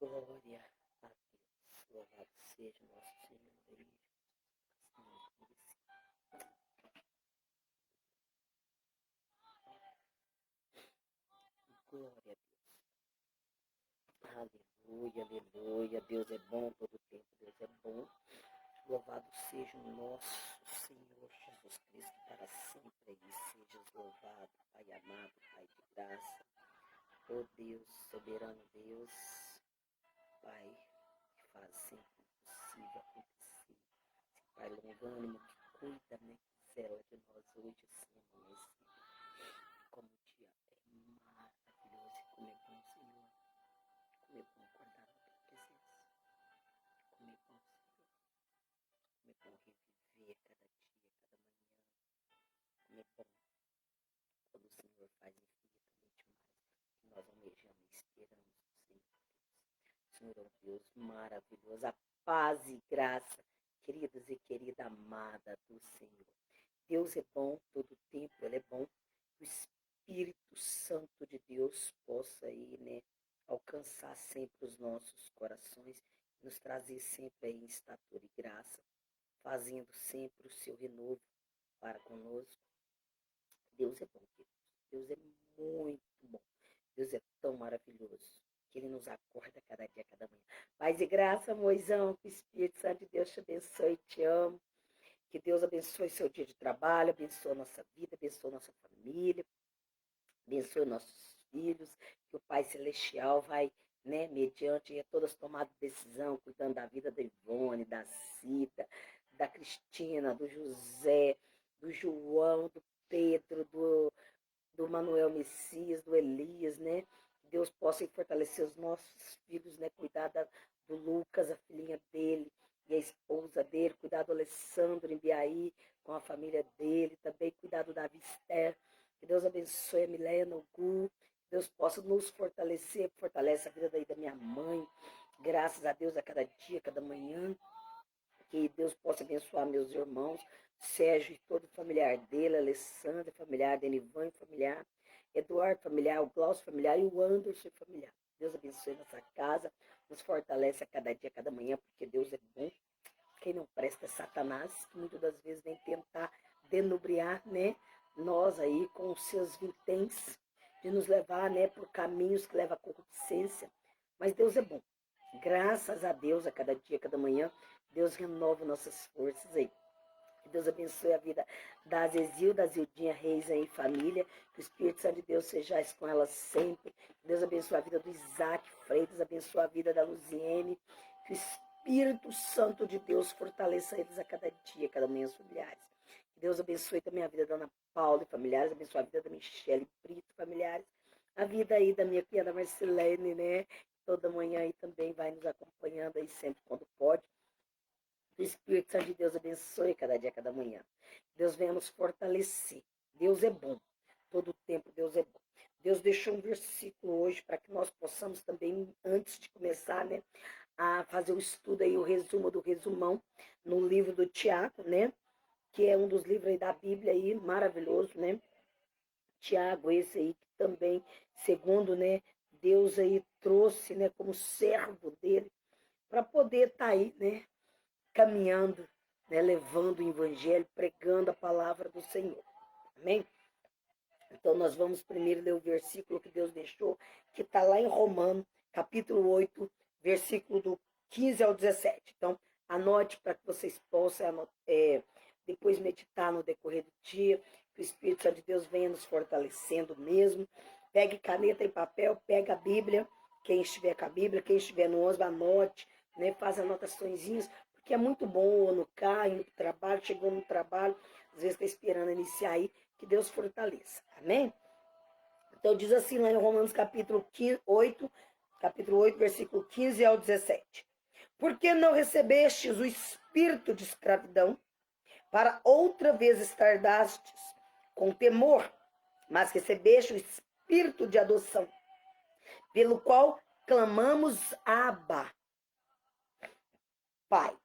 Glória a Deus. Louvado seja o nosso Senhor. Glória a Deus. Aleluia, aleluia. Deus é bom todo o tempo. Deus é bom. Louvado seja o nosso Senhor Jesus Cristo para sempre. E sejas louvado, Pai amado, Pai de graça. Oh Deus, soberano Deus, Pai, que faz sempre o possível acontecer. Pai longânimo que cuida, né, que zela de nós hoje, assim, amanhecer. Como o dia é maravilhoso e como é bom, Senhor. Como é bom acordar na tua presença. Como é bom, Senhor. Como é bom reviver cada dia, cada manhã. Como é bom quando o Senhor faz infinitamente mais que nós almejamos e esperamos do Senhor Deus. Senhor é um Deus maravilhoso. A paz e graça, queridas e querida amada do Senhor. Deus é bom todo o tempo, Ele é bom. O Espírito Santo de Deus possa aí, né, alcançar sempre os nossos corações, nos trazer sempre aí em estatura e graça, fazendo sempre o seu renovo para conosco. Deus é bom, queridos. Deus é muito bom. Deus é tão maravilhoso que Ele nos acorda cada dia, cada manhã. Paz e graça, Moisão, que o Espírito Santo de Deus te abençoe, te amo. Que Deus abençoe seu dia de trabalho, abençoe a nossa vida, abençoe a nossa família, abençoe nossos filhos, que o Pai Celestial vai, né, mediante todas as tomadas de decisão, cuidando da vida da Ivone, da Cida, da Cristina, do José, do João, do Pedro, do Manuel Messias, do Elias, né? Que Deus possa fortalecer os nossos filhos, né? Cuidar do Lucas, a filhinha dele, e a esposa dele, cuidar do Alessandro em Biaí, com a família dele, também cuidar do Davi Esther. Que Deus abençoe a Milena, o Gu, que Deus possa nos fortalecer, fortalece a vida da minha mãe, graças a Deus a cada dia, a cada manhã. Que Deus possa abençoar meus irmãos, Sérgio e todo o familiar dele, Alessandra, familiar, Denivan, familiar, Eduardo, familiar, o Glaucio, familiar e o Anderson, familiar. Deus abençoe nossa casa, nos fortalece a cada dia, a cada manhã, porque Deus é bom. Quem não presta é Satanás, que muitas das vezes vem tentar denubriar, né, nós aí com os seus vinténs, de nos levar, né, por caminhos que levam à corrupção. Mas Deus é bom. Graças a Deus, a cada dia, a cada manhã, Deus renova nossas forças aí. Que Deus abençoe a vida da Zezil, da Zildinha Reis aí, família. Que o Espírito Santo de Deus seja com elas sempre. Que Deus abençoe a vida do Isaac Freitas, abençoe a vida da Luziene. Que o Espírito Santo de Deus fortaleça eles a cada dia, a cada manhã, os familiares. Que Deus abençoe também a vida da Ana Paula e familiares, abençoe a vida da Michele Brito, familiares. A vida aí da minha piada Marcelene, né? Toda manhã aí também vai nos acompanhando aí sempre quando pode. O Espírito Santo de Deus abençoe cada dia, cada manhã. Deus venha nos fortalecer. Deus é bom. Todo o tempo Deus é bom. Deus deixou um versículo hoje para que nós possamos também, antes de começar, né, a fazer o estudo aí, o resumo do resumão, no livro do Tiago, né, que é um dos livros aí da Bíblia aí, maravilhoso, né, Tiago, esse aí que também, segundo, né, Deus aí trouxe, né, como servo dele, para poder estar aí, né, caminhando, né, levando o evangelho, pregando a palavra do Senhor. Amém? Então nós vamos primeiro ler o versículo que Deus deixou, que está lá em Romanos, capítulo 8, versículo do 15 ao 17. Então, anote para que vocês possam depois meditar no decorrer do dia, que o Espírito Santo de Deus venha nos fortalecendo mesmo. Pegue caneta e papel, pega a Bíblia, quem estiver com a Bíblia, quem estiver no ônibus, anote, né, faz anotaçõezinhas, porque é muito bom no carro, indo para o trabalho, chegou no trabalho, às vezes está esperando iniciar aí, que Deus fortaleça. Amém? Então diz assim lá em Romanos capítulo 8, versículo 15 ao 17. Porque não recebestes o espírito de escravidão, para outra vez estardastes com temor, mas recebeste o espírito de adoção, pelo qual clamamos Abba, Pai.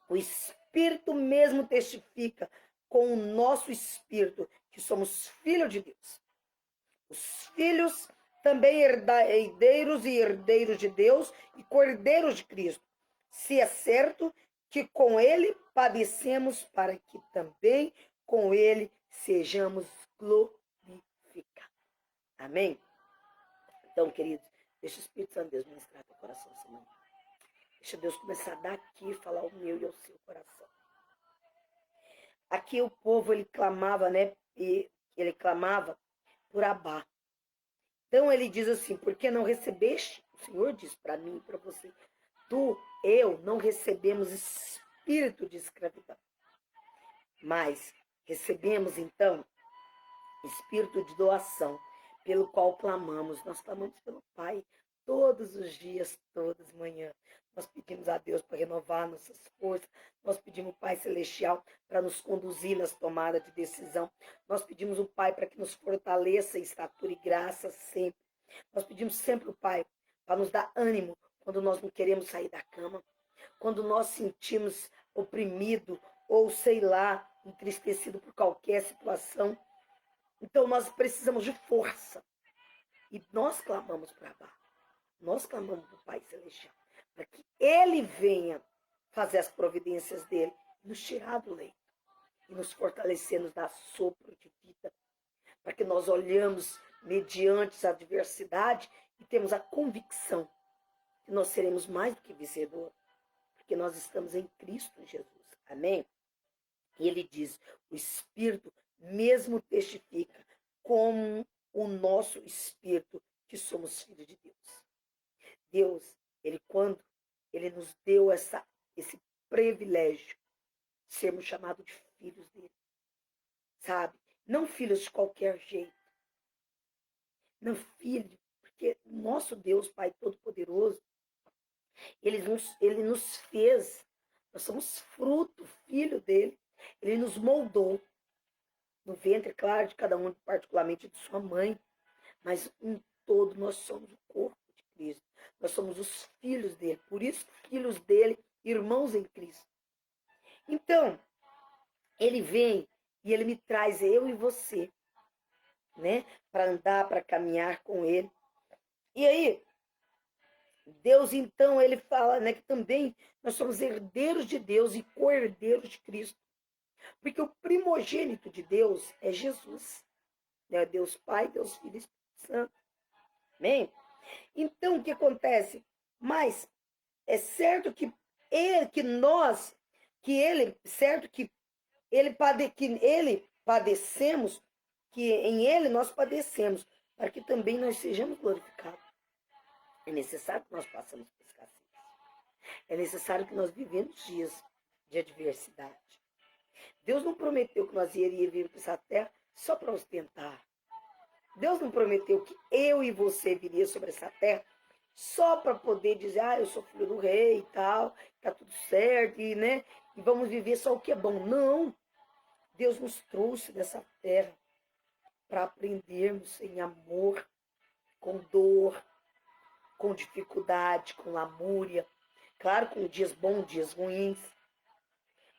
O Espírito mesmo testifica com o nosso espírito que somos filhos de Deus. Os filhos também herdeiros e herdeiros de Deus e cordeiros de Cristo, se é certo que com ele padecemos, para que também com ele sejamos glorificados. Amém? Então, queridos, deixa o Espírito Santo de Deus ministrar teu coração essa manhã. Deixa Deus começar daqui falar o meu e o seu coração. Aqui o povo, ele clamava, né? E ele clamava por Abá. Então ele diz assim, porque não recebeste? O Senhor diz para mim e para você, eu não recebemos espírito de escravidão, mas recebemos então espírito de doação, pelo qual clamamos. Nós clamamos pelo Pai todos os dias, todas as manhãs. Nós pedimos a Deus para renovar nossas forças. Nós pedimos o Pai Celestial para nos conduzir nas tomadas de decisão. Nós pedimos o Pai para que nos fortaleça em estatura e graça sempre. Nós pedimos sempre o Pai para nos dar ânimo quando nós não queremos sair da cama, quando nós sentimos oprimido ou, sei lá, entristecido por qualquer situação. Então nós precisamos de força. E nós clamamos para Abá. Nós clamamos para o Pai Celestial, para que Ele venha fazer as providências dele, nos tirar do leito e nos fortalecer, nos dar sopro de vida, para que nós olhamos mediante a adversidade e temos a convicção que nós seremos mais do que vencedores, porque nós estamos em Cristo Jesus. Amém? E ele diz, o Espírito mesmo testifica com o nosso espírito que somos filhos de Deus. Deus, quando ele nos deu esse privilégio de sermos chamados de filhos dele, sabe? Não filhos de qualquer jeito. Não filho, porque nosso Deus, Pai Todo-Poderoso, ele nos fez, nós somos fruto, filho dele, ele nos moldou no ventre, claro, de cada um, particularmente de sua mãe, mas em todo nós somos o corpo de Cristo, nós somos os filhos dele, por isso filhos dele, irmãos em Cristo. Então, ele vem e ele me traz, eu e você, né, para andar, para caminhar com ele. E aí, Deus, então, ele fala, né, que também nós somos herdeiros de Deus e co-herdeiros de Cristo. Porque o primogênito de Deus é Jesus. Né? Deus Pai, Deus Filho e Espírito Santo. Amém? Então, o que acontece? Mas é certo que ele padecemos, que em ele nós padecemos, para que também nós sejamos glorificados. É necessário que nós passemos por escassez. É necessário que nós vivemos dias de adversidade. Deus não prometeu que nós iríamos vir para essa terra só para ostentar. Deus não prometeu que eu e você viria sobre essa terra só para poder dizer, eu sou filho do rei e tal, tá tudo certo, e, né, e vamos viver só o que é bom. Não. Deus nos trouxe dessa terra para aprendermos em amor, com dor, com dificuldade, com lamúria. Claro, com dias bons, dias ruins.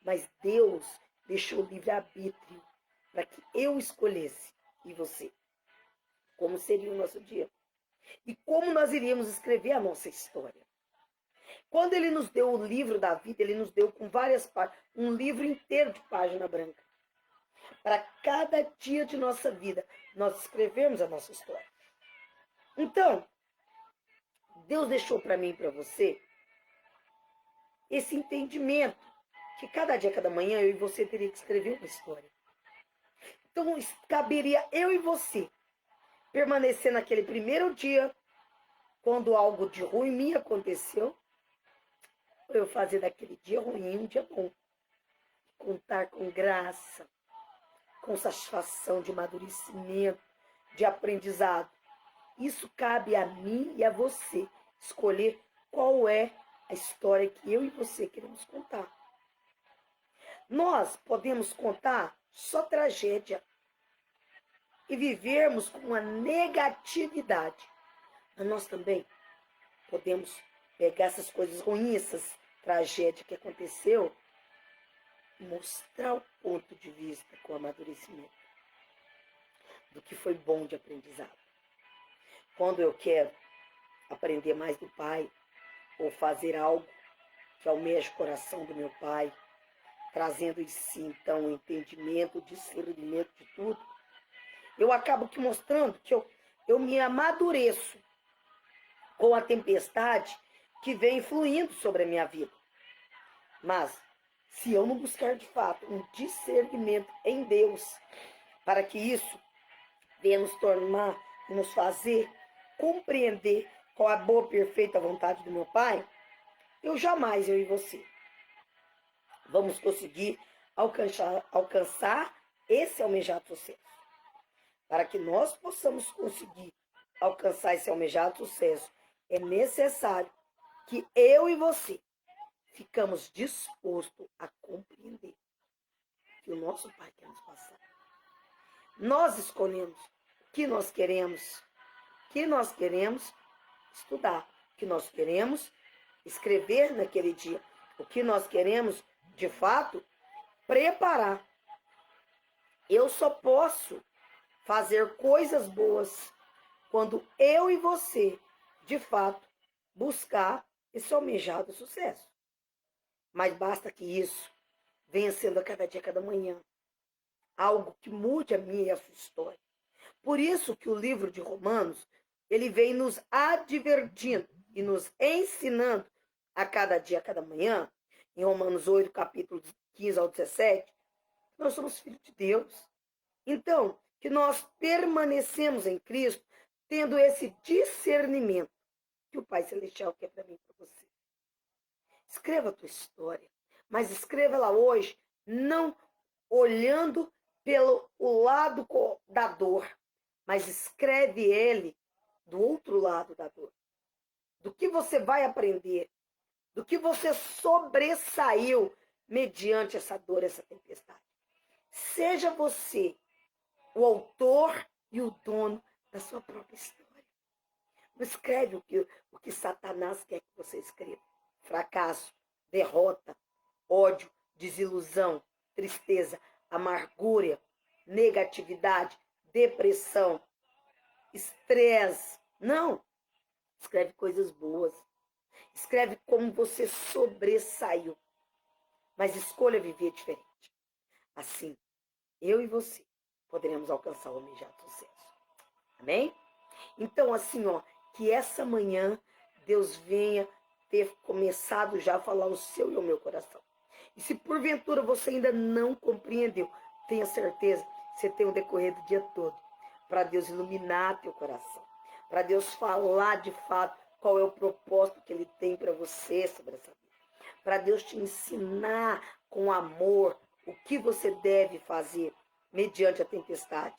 Mas Deus deixou livre-arbítrio para que eu escolhesse, e você, como seria o nosso dia. E como nós iríamos escrever a nossa história. Quando ele nos deu o livro da vida, ele nos deu com várias páginas, um livro inteiro de página branca. Para cada dia de nossa vida, nós escrevemos a nossa história. Então, Deus deixou para mim e para você esse entendimento que cada dia, cada manhã, eu e você teria que escrever uma história. Então, caberia eu e você permanecer naquele primeiro dia, quando algo de ruim me aconteceu, ou eu fazer daquele dia ruim um dia bom. Contar com graça, com satisfação de amadurecimento, de aprendizado. Isso cabe a mim e a você escolher qual é a história que eu e você queremos contar. Nós podemos contar só tragédia e vivermos com uma negatividade. Mas nós também podemos pegar essas coisas ruins, essas tragédias que aconteceu, e mostrar o ponto de vista com amadurecimento do que foi bom de aprendizado. quando eu quero aprender mais do Pai, ou fazer algo que almeja o coração do meu Pai, trazendo em si, então, o entendimento, o discernimento de tudo, eu acabo que mostrando que eu me amadureço com a tempestade que vem fluindo sobre a minha vida. Mas, se eu não buscar de fato um discernimento em Deus, para que isso venha nos tornar e nos fazer compreender qual a boa, perfeita vontade do meu Pai, eu e você, vamos conseguir alcançar esse almejado sucesso. Para que nós possamos conseguir alcançar esse almejado sucesso, é necessário que eu e você ficamos dispostos a compreender que o nosso Pai quer nos passar. Nós escolhemos o que nós queremos, estudar, o que nós queremos escrever naquele dia, o que nós queremos, de fato, preparar. Eu só posso fazer coisas boas quando eu e você, de fato, buscar esse almejado sucesso. Mas basta que isso venha sendo a cada dia, a cada manhã, algo que mude a minha e a sua história. Por isso que o livro de Romanos, ele vem nos advertindo e nos ensinando a cada dia, a cada manhã, em Romanos 8, capítulo 15 ao 17, nós somos filhos de Deus. Então, que nós permanecemos em Cristo, tendo esse discernimento que o Pai Celestial quer para mim e para você. Escreva a tua história, mas escreva ela hoje, não olhando pelo lado da dor, mas escreve ele do outro lado da dor. Do que você vai aprender, do que você sobressaiu mediante essa dor, essa tempestade. Seja você o autor e o dono da sua própria história. Não escreve o que Satanás quer que você escreva. Fracasso, derrota, ódio, desilusão, tristeza, amargura, negatividade, depressão, estresse. Não. Escreve coisas boas. Escreve como você sobressaiu. Mas escolha viver diferente. Assim, eu e você poderemos alcançar o almejado sucesso. Amém? Então, assim, que essa manhã Deus venha ter começado já a falar o seu e o meu coração. E se porventura você ainda não compreendeu, tenha certeza, você tem o decorrer do dia todo para Deus iluminar teu coração, para Deus falar de fato qual é o propósito que Ele tem para você sobre essa vida, para Deus te ensinar com amor o que você deve fazer mediante a tempestade.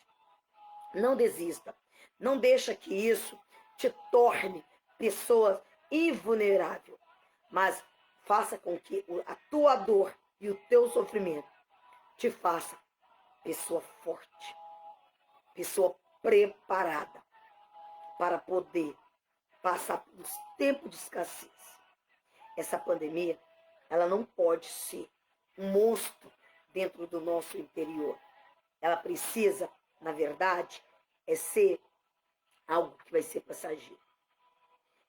Não desista, não deixa que isso te torne pessoa invulnerável, mas faça com que a tua dor e o teu sofrimento te faça pessoa forte, pessoa preparada para poder passar por uns tempos de escassez. Essa pandemia, ela não pode ser um monstro dentro do nosso interior. Ela precisa, na verdade, ser algo que vai ser passageiro.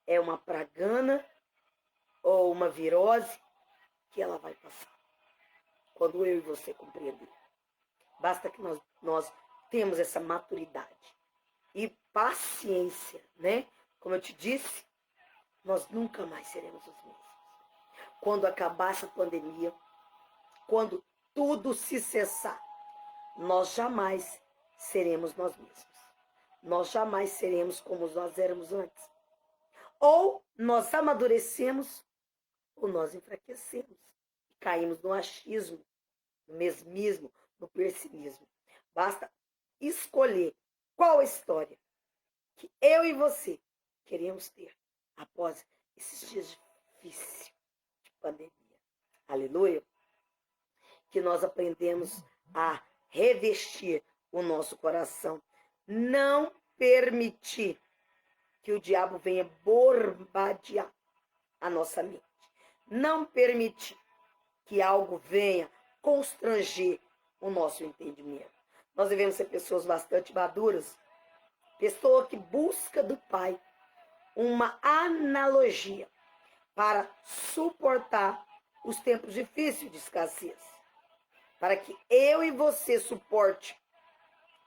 É uma pragana ou uma virose que ela vai passar. Quando eu e você compreender. Basta que nós temos essa maturidade e paciência, né? Como eu te disse, nós nunca mais seremos os mesmos. Quando acabar essa pandemia, quando tudo se cessar, nós jamais seremos nós mesmos. Nós jamais seremos como nós éramos antes. Ou nós amadurecemos, ou nós enfraquecemos. E caímos no achismo, no mesmismo, no pessimismo. Basta escolher qual a história que eu e você queremos ter após esses dias difíceis de pandemia. Aleluia! Que nós aprendemos a revestir o nosso coração. Não permitir que o diabo venha bombardear a nossa mente. Não permitir que algo venha constranger o nosso entendimento. Nós devemos ser pessoas bastante maduras pessoa que busca do Pai uma analogia para suportar os tempos difíceis de escassez. Para que eu e você suporte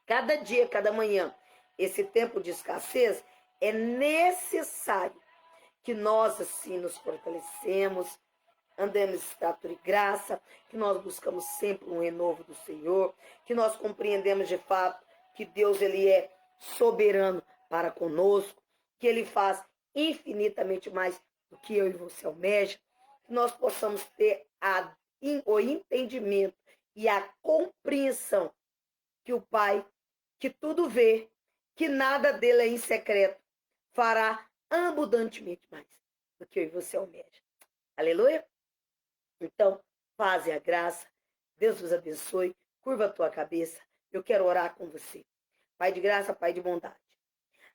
cada dia, cada manhã, esse tempo de escassez, é necessário que nós assim nos fortalecemos, andemos em estatura e graça, que nós buscamos sempre um renovo do Senhor, que nós compreendemos de fato que Deus ele é soberano para conosco, que ele faz infinitamente mais do que eu e você almeja, que nós possamos ter o entendimento e a compreensão que o Pai, que tudo vê, que nada dele é em secreto, fará abundantemente mais do que eu e você almeja. Aleluia? Então, paz e a graça, Deus vos abençoe, curva a tua cabeça, eu quero orar com você. Pai de graça, Pai de bondade.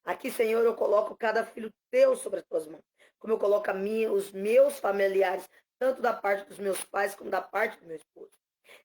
Aqui, Senhor, eu coloco cada filho teu sobre as tuas mãos, como eu coloco os meus familiares, tanto da parte dos meus pais como da parte do meu esposo.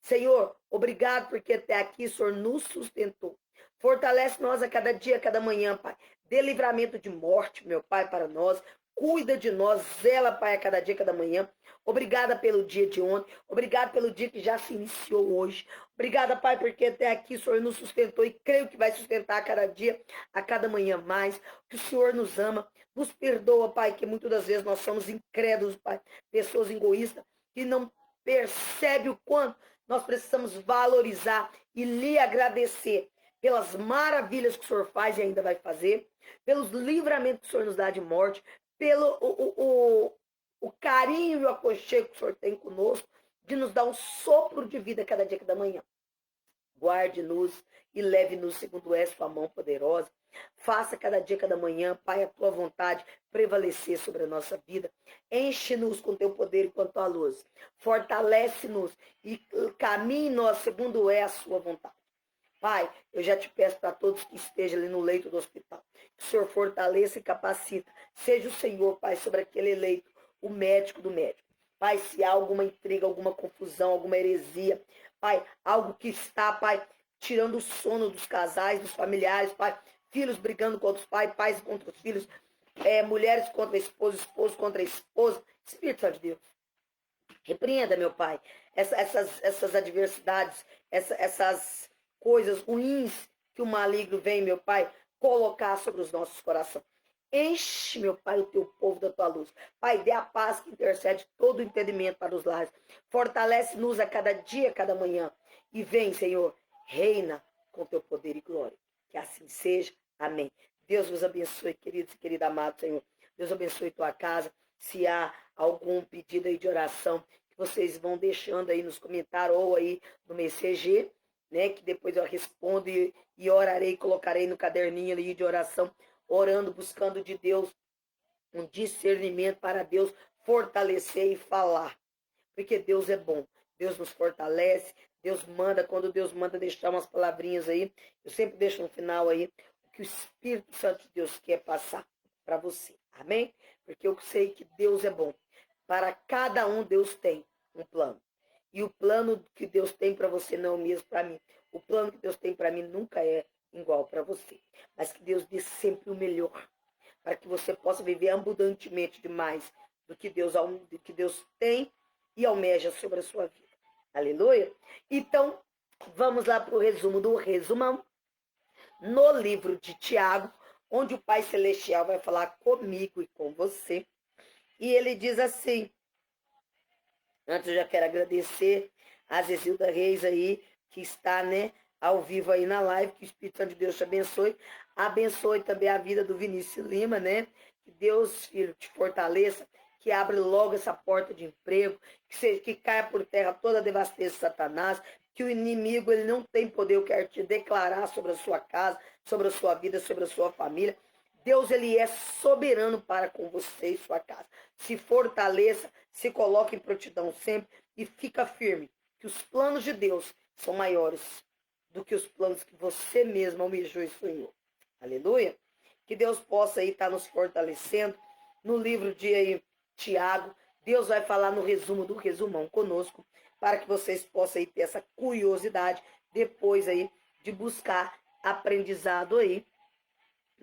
Senhor, obrigado porque até aqui o Senhor nos sustentou. Fortalece nós a cada dia, a cada manhã, Pai. Dê livramento de morte, meu Pai, para nós. Cuida de nós, zela, Pai, a cada dia, a cada manhã. Obrigada pelo dia de ontem. Obrigado pelo dia que já se iniciou hoje. Obrigada, Pai, porque até aqui o Senhor nos sustentou e creio que vai sustentar a cada dia, a cada manhã mais. Que o Senhor nos ama, nos perdoa, Pai, que muitas das vezes nós somos incrédulos, Pai. Pessoas egoístas que não percebem o quanto nós precisamos valorizar e lhe agradecer pelas maravilhas que o Senhor faz e ainda vai fazer, pelos livramentos que o Senhor nos dá de morte, pelo o carinho e o aconchego que o Senhor tem conosco, de nos dar um sopro de vida cada dia, cada manhã. Guarde-nos e leve-nos segundo é sua mão poderosa. Faça cada dia, cada manhã, Pai, a tua vontade prevalecer sobre a nossa vida. Enche-nos com teu poder e com a tua luz. Fortalece-nos e caminhe nós segundo é a sua vontade. Pai, eu já te peço para todos que estejam ali no leito do hospital, que o Senhor fortaleça e capacita. Seja o Senhor, Pai, sobre aquele leito, o médico do médico. Pai, se há alguma intriga, alguma confusão, alguma heresia, Pai, algo que está, Pai, tirando o sono dos casais, dos familiares, Pai, filhos brigando contra os pais, pais contra os filhos, mulheres contra a esposa, esposo contra a esposa, Espírito Santo de Deus, repreenda, meu Pai, essas adversidades, essas coisas ruins que o maligno vem, meu Pai, colocar sobre os nossos corações. Enche, meu Pai, o teu povo da tua luz. Pai, dê a paz que intercede todo o entendimento para os lares. Fortalece-nos a cada dia, a cada manhã. E vem, Senhor, reina com teu poder e glória. Que assim seja. Amém. Deus vos abençoe, queridos e querida amado, Senhor. Deus abençoe tua casa. Se há algum pedido aí de oração que vocês vão deixando aí nos comentários ou aí no MCG, né, que depois eu respondo e orarei, colocarei no caderninho ali de oração, orando, buscando de Deus um discernimento para Deus fortalecer e falar. Porque Deus é bom, Deus nos fortalece, Deus manda, quando Deus manda deixar umas palavrinhas aí, eu sempre deixo no final aí, o que o Espírito Santo de Deus quer passar para você, amém? Porque eu sei que Deus é bom, para cada um Deus tem um plano. E o plano que Deus tem para você não é o mesmo para mim. O plano que Deus tem para mim nunca é igual para você. Mas que Deus dê sempre o melhor. Para que você possa viver abundantemente demais do que Deus tem e almeja sobre a sua vida. Aleluia? Então, vamos lá para o resumo do resumão. No livro de Tiago, onde o Pai Celestial vai falar comigo e com você. E ele diz assim... Antes eu já quero agradecer a Zezilda Reis aí, que está, né, ao vivo aí na live, que o Espírito Santo de Deus te abençoe. Abençoe também a vida do Vinícius Lima, né? Que Deus, filho, te fortaleça, que abra logo essa porta de emprego, que caia por terra toda a devastez de Satanás, que o inimigo ele não tem poder, eu quero te declarar sobre a sua casa, sobre a sua vida, sobre a sua família. Deus, ele é soberano para com você e sua casa. Se fortaleça, se coloque em prontidão sempre e fica firme, que os planos de Deus são maiores do que os planos que você mesmo almejou e sonhou. Aleluia? Que Deus possa aí estar nos fortalecendo. No livro de aí, Tiago, Deus vai falar no resumo do resumão conosco, para que vocês possam aí ter essa curiosidade depois aí de buscar aprendizado aí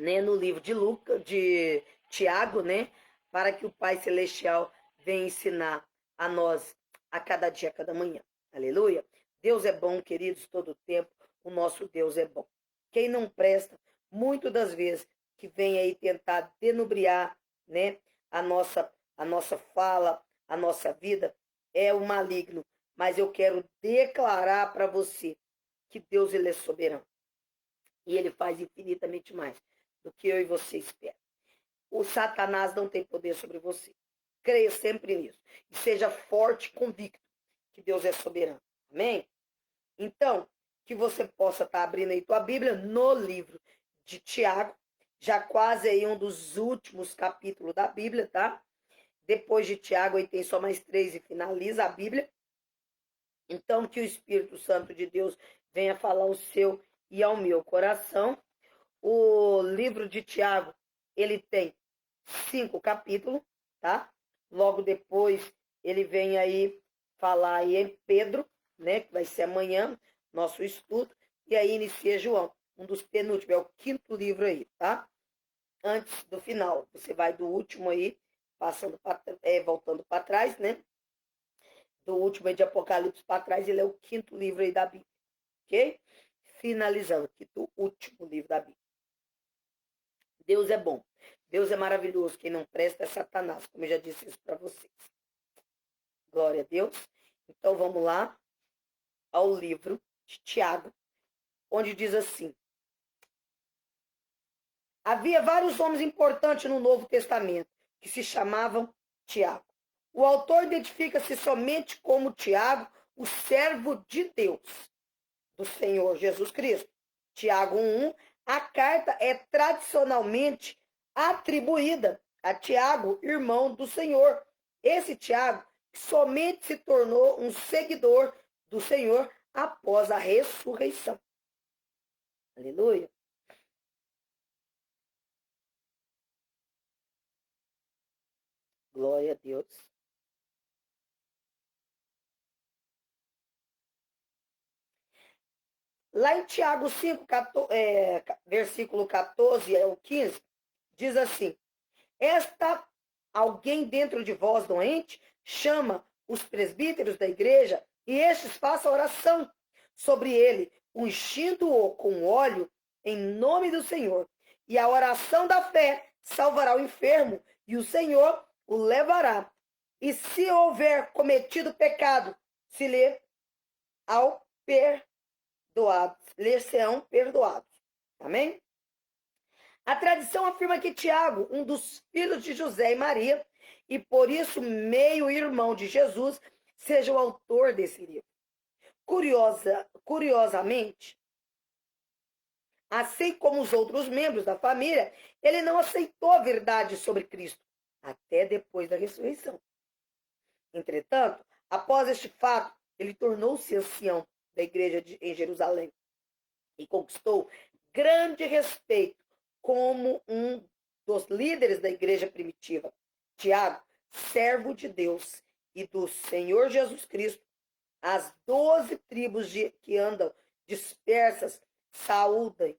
né, no livro de Tiago, né, para que o Pai Celestial venha ensinar a nós a cada dia, a cada manhã. Aleluia. Deus é bom, queridos, todo o tempo. O nosso Deus é bom. Quem não presta, muitas das vezes, que vem aí tentar denubriar, né, a nossa fala, a nossa vida, é o maligno. Mas eu quero declarar para você que Deus, ele é soberano. E ele faz infinitamente mais do que eu e você espera. O Satanás não tem poder sobre você. Creia sempre nisso. E seja forte e convicto que Deus é soberano. Amém? Então, que você possa estar abrindo aí tua Bíblia no livro de Tiago, já quase aí um dos últimos capítulos da Bíblia, tá? Depois de Tiago, aí tem só mais 3 e finaliza a Bíblia. Então, que o Espírito Santo de Deus venha falar ao seu e ao meu coração. O livro de Tiago, ele tem 5 capítulos, tá? Logo depois, ele vem aí falar aí em Pedro, né? Que vai ser amanhã, nosso estudo. E aí inicia João, um dos penúltimos, é o 5º livro aí, tá? Antes do final, você vai do último aí, voltando para trás, né? Do último aí de Apocalipse para trás, ele é o 5º livro aí da Bíblia, ok? Finalizando aqui do último livro da Bíblia. Deus é bom. Deus é maravilhoso. Quem não presta é Satanás, como eu já disse isso para vocês. Glória a Deus. Então vamos lá ao livro de Tiago, onde diz assim: havia vários homens importantes no Novo Testamento que se chamavam Tiago. O autor identifica-se somente como Tiago, o servo de Deus, do Senhor Jesus Cristo. Tiago 1:1, a carta é tradicionalmente atribuída a Tiago, irmão do Senhor. Esse Tiago somente se tornou um seguidor do Senhor após a ressurreição. Aleluia. Glória a Deus. Lá em Tiago 5, versículo 14 ao 15, diz assim: esta alguém dentro de vós doente, chama os presbíteros da igreja e estes façam oração sobre ele, ungindo-o com óleo em nome do Senhor. E a oração da fé salvará o enfermo e o Senhor o levará. E se houver cometido pecado, se lhe ao perdoados, lhe serão perdoados. Amém? A tradição afirma que Tiago, um dos filhos de José e Maria, e por isso meio-irmão de Jesus, seja o autor desse livro. Curiosamente, assim como os outros membros da família, ele não aceitou a verdade sobre Cristo, até depois da ressurreição. Entretanto, após este fato, ele tornou-se ancião da igreja em Jerusalém e conquistou grande respeito como um dos líderes da igreja primitiva. Tiago, servo de Deus e do Senhor Jesus Cristo, as 12 tribos que andam dispersas saudam,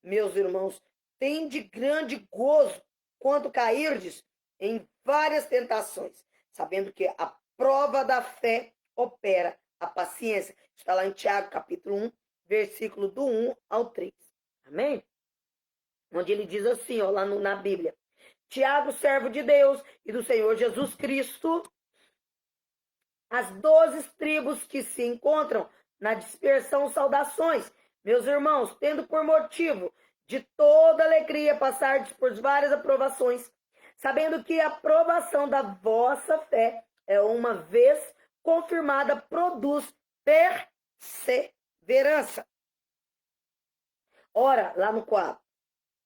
meus irmãos, tem de grande gozo quando cairdes em várias tentações, sabendo que a prova da fé opera a paciência. Está lá em Tiago, capítulo 1, versículo do 1 ao 3. Amém? Onde ele diz assim, ó, lá na Bíblia: Tiago, servo de Deus e do Senhor Jesus Cristo, as 12 tribos que se encontram na dispersão, saudações. Meus irmãos, tendo por motivo de toda alegria passardes por várias aprovações, sabendo que a aprovação da vossa fé é uma vez confirmada, produz perseverança. Ora, lá no 4.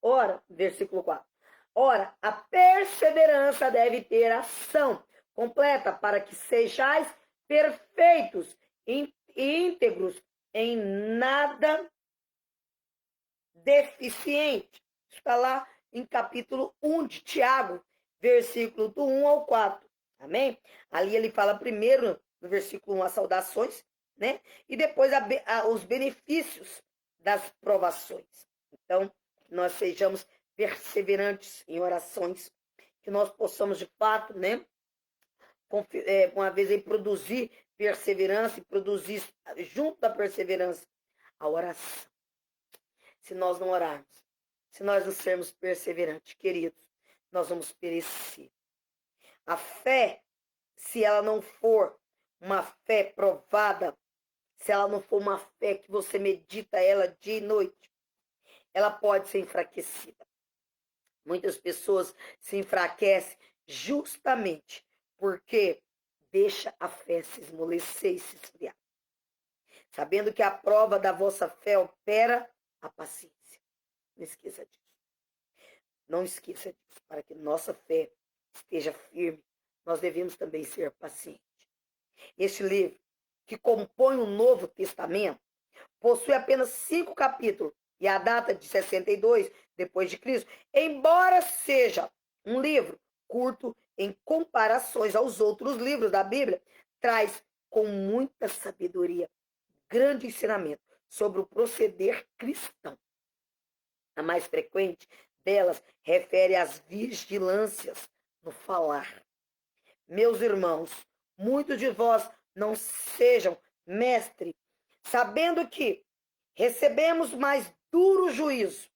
Ora, versículo 4. Ora, a perseverança deve ter ação completa para que sejais perfeitos e íntegros, em nada deficiente. Está lá em capítulo 1 de Tiago, versículo do 1 ao 4. Amém? Ali ele fala primeiro, no versículo 1, as saudações, né? E depois os benefícios das provações. Então, que nós sejamos perseverantes em orações, que nós possamos de fato, né, uma vez aí produzir perseverança e produzir junto da perseverança a oração. Se nós não orarmos, se nós não sermos perseverantes, queridos, nós vamos perecer. A fé, se ela não for uma fé provada, se ela não for uma fé que você medita ela dia e noite, ela pode ser enfraquecida. Muitas pessoas se enfraquecem justamente porque deixa a fé se esmorecer e se esfriar. Sabendo que a prova da vossa fé opera a paciência. Não esqueça disso. Não esqueça disso. Para que nossa fé esteja firme, nós devemos também ser pacientes. Este livro, que compõe o Novo Testamento, possui apenas 5 capítulos e a data de 62 depois de Cristo, embora seja um livro curto em comparações aos outros livros da Bíblia, traz com muita sabedoria grande ensinamento sobre o proceder cristão. A mais frequente delas refere às vigilâncias no falar. Meus irmãos, muitos de vós não sejam mestres, sabendo que recebemos mais duro juízo,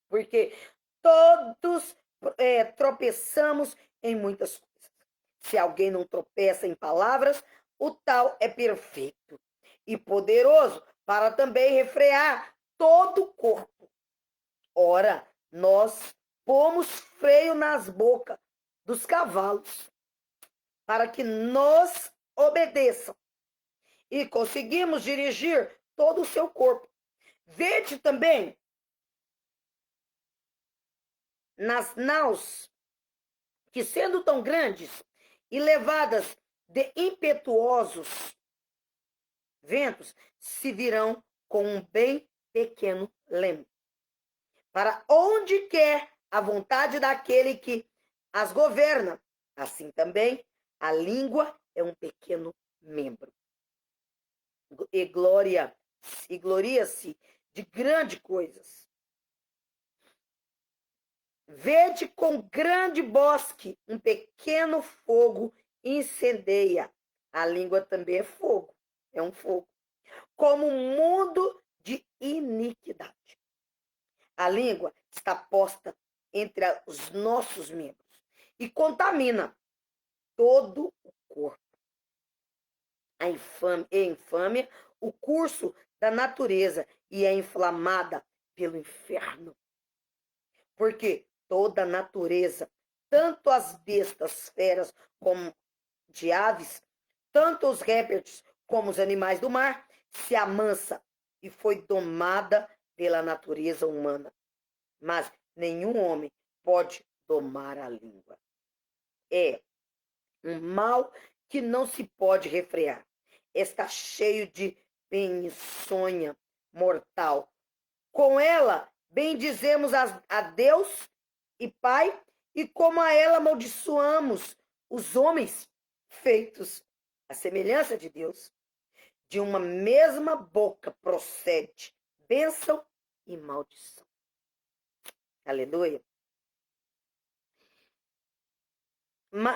porque todos tropeçamos em muitas coisas. Se alguém não tropeça em palavras, o tal é perfeito e poderoso para também refrear todo o corpo. Ora, nós pomos freio nas bocas dos cavalos para que nos obedeçam e conseguimos dirigir todo o seu corpo. Vede também nas naus, que sendo tão grandes e levadas de impetuosos ventos, se virão com um bem pequeno leme. Para onde quer a vontade daquele que as governa, assim também a língua é um pequeno membro. E gloria-se de grandes coisas. Vede com grande bosque um pequeno fogo incendeia. A língua também é fogo, é um fogo. Como um mundo de iniquidade. A língua está posta entre os nossos membros e contamina todo o corpo. A infâmia, o curso da natureza e é inflamada pelo inferno. Porque toda a natureza, tanto as bestas, feras, como de aves, tanto os répteis como os animais do mar, se amansa e foi domada pela natureza humana. Mas nenhum homem pode domar a língua. É um mal que não se pode refrear. Está cheio de peçonha mortal. Com ela, bendizemos a Deus e Pai, e como a ela amaldiçoamos os homens feitos à semelhança de Deus. De uma mesma boca procede bênção e maldição. Aleluia.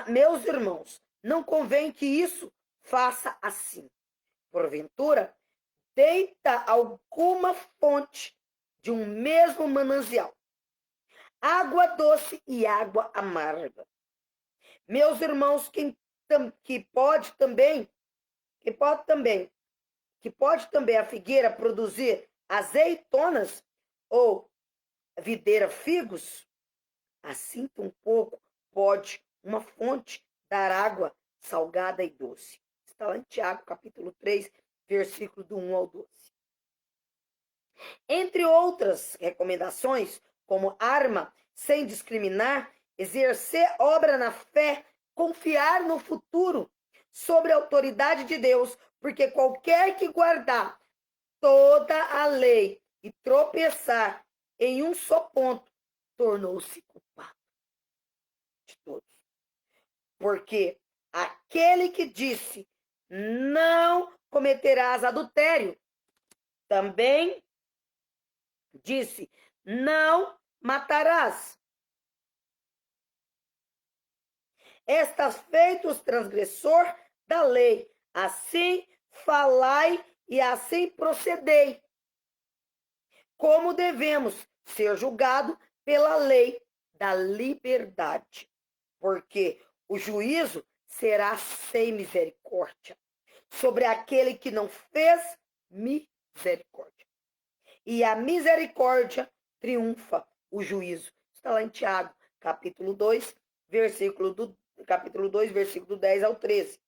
Meus irmãos, não convém que isso faça assim. Porventura, deita alguma fonte de um mesmo manancial, água doce e água amarga. Meus irmãos, que pode também a figueira produzir azeitonas ou videira figos, assim tampouco pode uma fonte dar água salgada e doce. Está lá em Tiago, capítulo 3, versículo do 1 ao 12. Entre outras recomendações, como arma sem discriminar, exercer obra na fé, confiar no futuro, sobre a autoridade de Deus, porque qualquer que guardar toda a lei e tropeçar em um só ponto, tornou-se culpado de todos. Porque aquele que disse, não cometerás adultério, também disse, não matarás. Estás feito os transgressor da lei. Assim falai e assim procedei. Como devemos ser julgados pela lei da liberdade. Porque o juízo será sem misericórdia sobre aquele que não fez misericórdia. E a misericórdia triunfa o juízo. Está lá em Tiago, capítulo 2, capítulo 2, versículo 10 ao 13.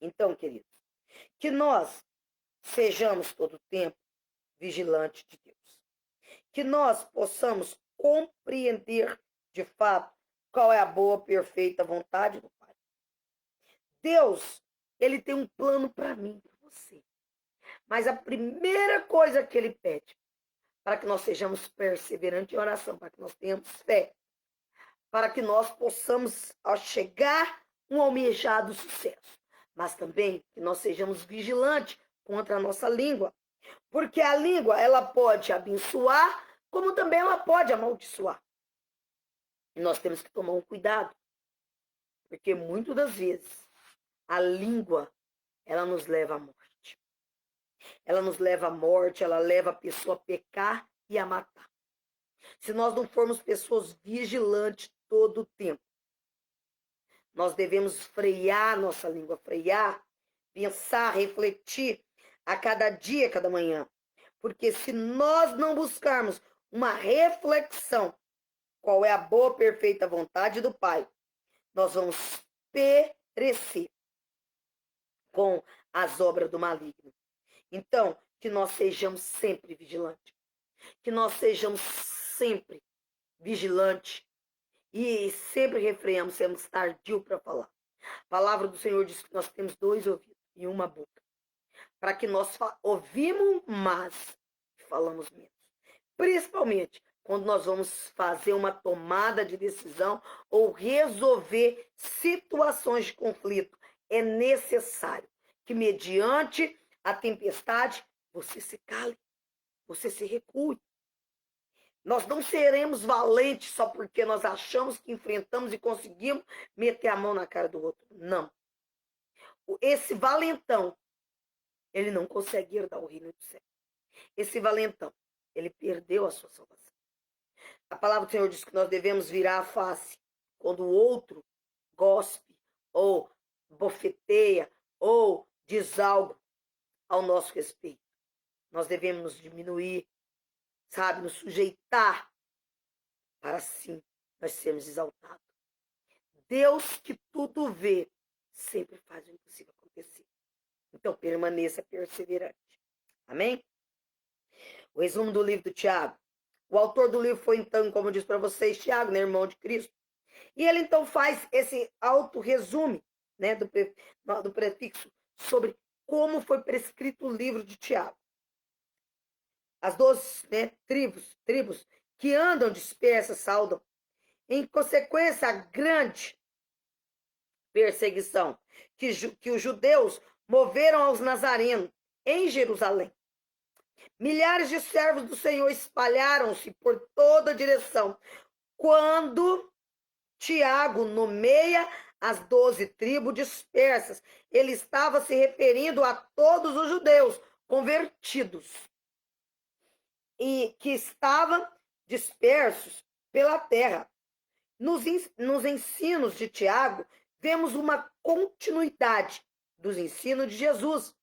Então, queridos, que nós sejamos todo o tempo vigilantes de Deus. Que nós possamos compreender de fato qual é a boa, perfeita vontade do Pai. Deus, ele tem um plano para mim, para você. Mas a primeira coisa que ele pede, para que nós sejamos perseverantes em oração, para que nós tenhamos fé, para que nós possamos chegar um almejado sucesso, mas também que nós sejamos vigilantes contra a nossa língua, porque a língua, ela pode abençoar, como também ela pode amaldiçoar. E nós temos que tomar um cuidado, porque muitas das vezes a língua, ela nos leva à morte. Ela nos leva à morte, ela leva a pessoa a pecar e a matar. Se nós não formos pessoas vigilantes todo o tempo, nós devemos frear nossa língua, frear, pensar, refletir a cada dia, a cada manhã. Porque se nós não buscarmos uma reflexão, qual é a boa, perfeita vontade do Pai, nós vamos perecer com as obras do maligno. Então, que nós sejamos sempre vigilantes. Que nós sejamos sempre vigilantes. E sempre refreamos, sermos tardios para falar. A palavra do Senhor diz que nós temos 2 ouvidos e uma boca. Para que nós ouvimos mais e falamos menos. Principalmente quando nós vamos fazer uma tomada de decisão ou resolver situações de conflito. É necessário que, mediante a tempestade, você se cale, você se recue. Nós não seremos valentes só porque nós achamos que enfrentamos e conseguimos meter a mão na cara do outro. Não. Esse valentão, ele não consegue herdar o reino do céu. Esse valentão, ele perdeu a sua salvação. A palavra do Senhor diz que nós devemos virar a face quando o outro gospe, ou bofeteia, ou diz algo ao nosso respeito. Nós devemos nos diminuir, sabe, nos sujeitar, para assim nós sermos exaltados. Deus que tudo vê, sempre faz o impossível acontecer. Então permaneça perseverante. Amém? O resumo do livro do Tiago. O autor do livro foi, então, como eu disse para vocês, Tiago, né, irmão de Cristo. E ele, então, faz esse auto-resume, né, do prefixo sobre como foi prescrito o livro de Tiago. As 12, né, tribos que andam dispersas saudam. Em consequência, a grande perseguição que os judeus moveram aos nazarenos em Jerusalém. Milhares de servos do Senhor espalharam-se por toda a direção. Quando Tiago nomeia as 12 tribos dispersas, ele estava se referindo a todos os judeus convertidos e que estavam dispersos pela terra. Nos ensinos de Tiago, vemos uma continuidade dos ensinos de Jesus.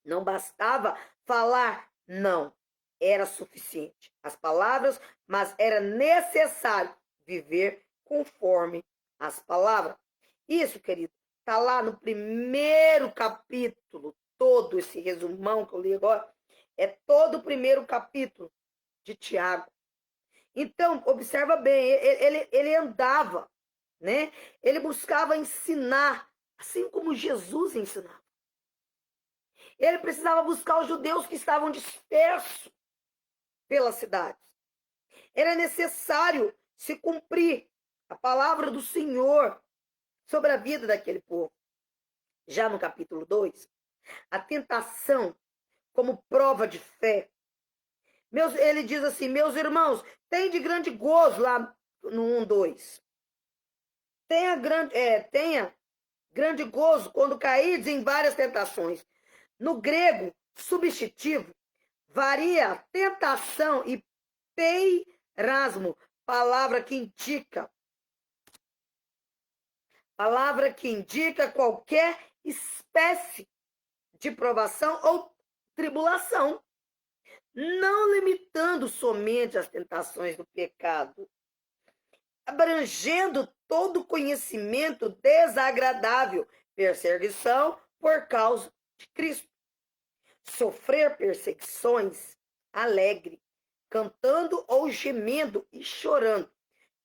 Não bastava falar, não. Era suficiente as palavras, mas era necessário viver conforme as palavras. Isso, querido, está lá no primeiro capítulo, todo esse resumão que eu li agora, é todo o primeiro capítulo de Tiago. Então, observa bem, ele andava, né? Ele buscava ensinar, assim como Jesus ensinava. Ele precisava buscar os judeus que estavam dispersos pelas cidades. Era necessário se cumprir a palavra do Senhor sobre a vida daquele povo. Já no capítulo 2, a tentação como prova de fé. Ele diz assim, meus irmãos, tem de grande gozo lá no 1:2. Tenha grande gozo quando caídes em várias tentações. No grego, substantivo, varia tentação e peirasmo, palavra que indica qualquer espécie de provação ou tribulação, não limitando somente as tentações do pecado, abrangendo todo conhecimento desagradável, perseguição por causa de Cristo. Sofrer perseguições alegre, cantando ou gemendo e chorando.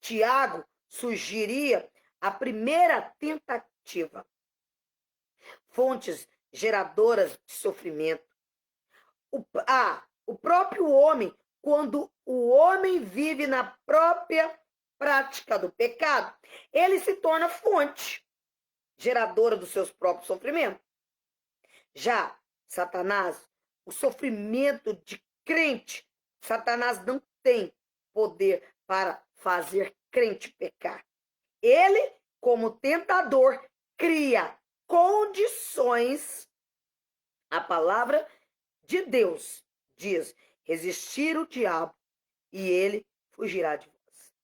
Tiago sugeria a primeira tentativa. Fontes geradoras de sofrimento. O próprio homem, quando o homem vive na própria prática do pecado, ele se torna fonte geradora dos seus próprios sofrimentos. Já Satanás, o sofrimento de crente, Satanás não tem poder para fazer crente pecar. Ele, como tentador, cria condições. A palavra de Deus diz: resistir o diabo e ele fugirá de vós.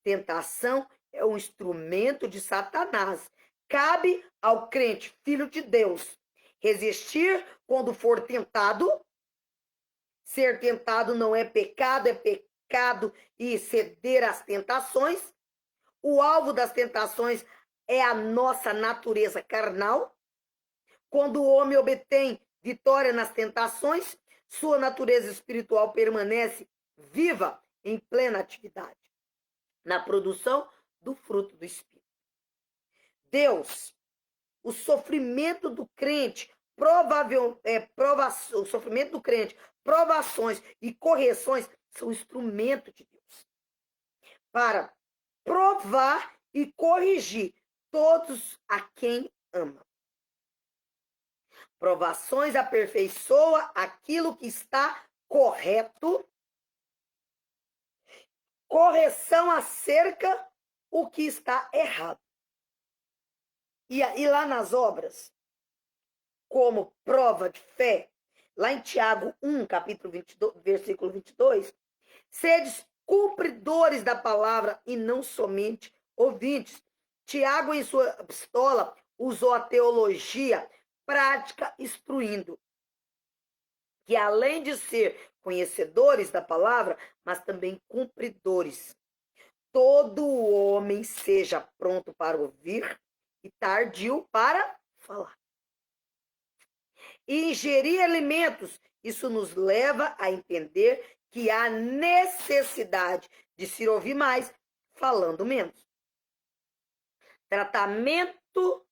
Tentação é um instrumento de Satanás. Cabe ao crente, filho de Deus, resistir quando for tentado. Ser tentado não é pecado e ceder às tentações. O alvo das tentações é a nossa natureza carnal. Quando o homem obtém vitória nas tentações, sua natureza espiritual permanece viva em plena atividade, na produção do fruto do Espírito. Deus, o sofrimento do crente, o sofrimento do crente, provações e correções são instrumento de Deus para provar e corrigir todos a quem ama. Provações aperfeiçoa aquilo que está correto. Correção acerca o que está errado. E lá nas obras, como prova de fé, lá em Tiago 1, capítulo 22, versículo 22, sedes cumpridores da palavra e não somente ouvintes. Tiago, em sua epístola, usou a teologia prática instruindo, que além de ser conhecedores da palavra, mas também cumpridores. Todo homem seja pronto para ouvir e tardio para falar. E ingerir alimentos, isso nos leva a entender que há necessidade de se ouvir mais, falando menos. Tratamento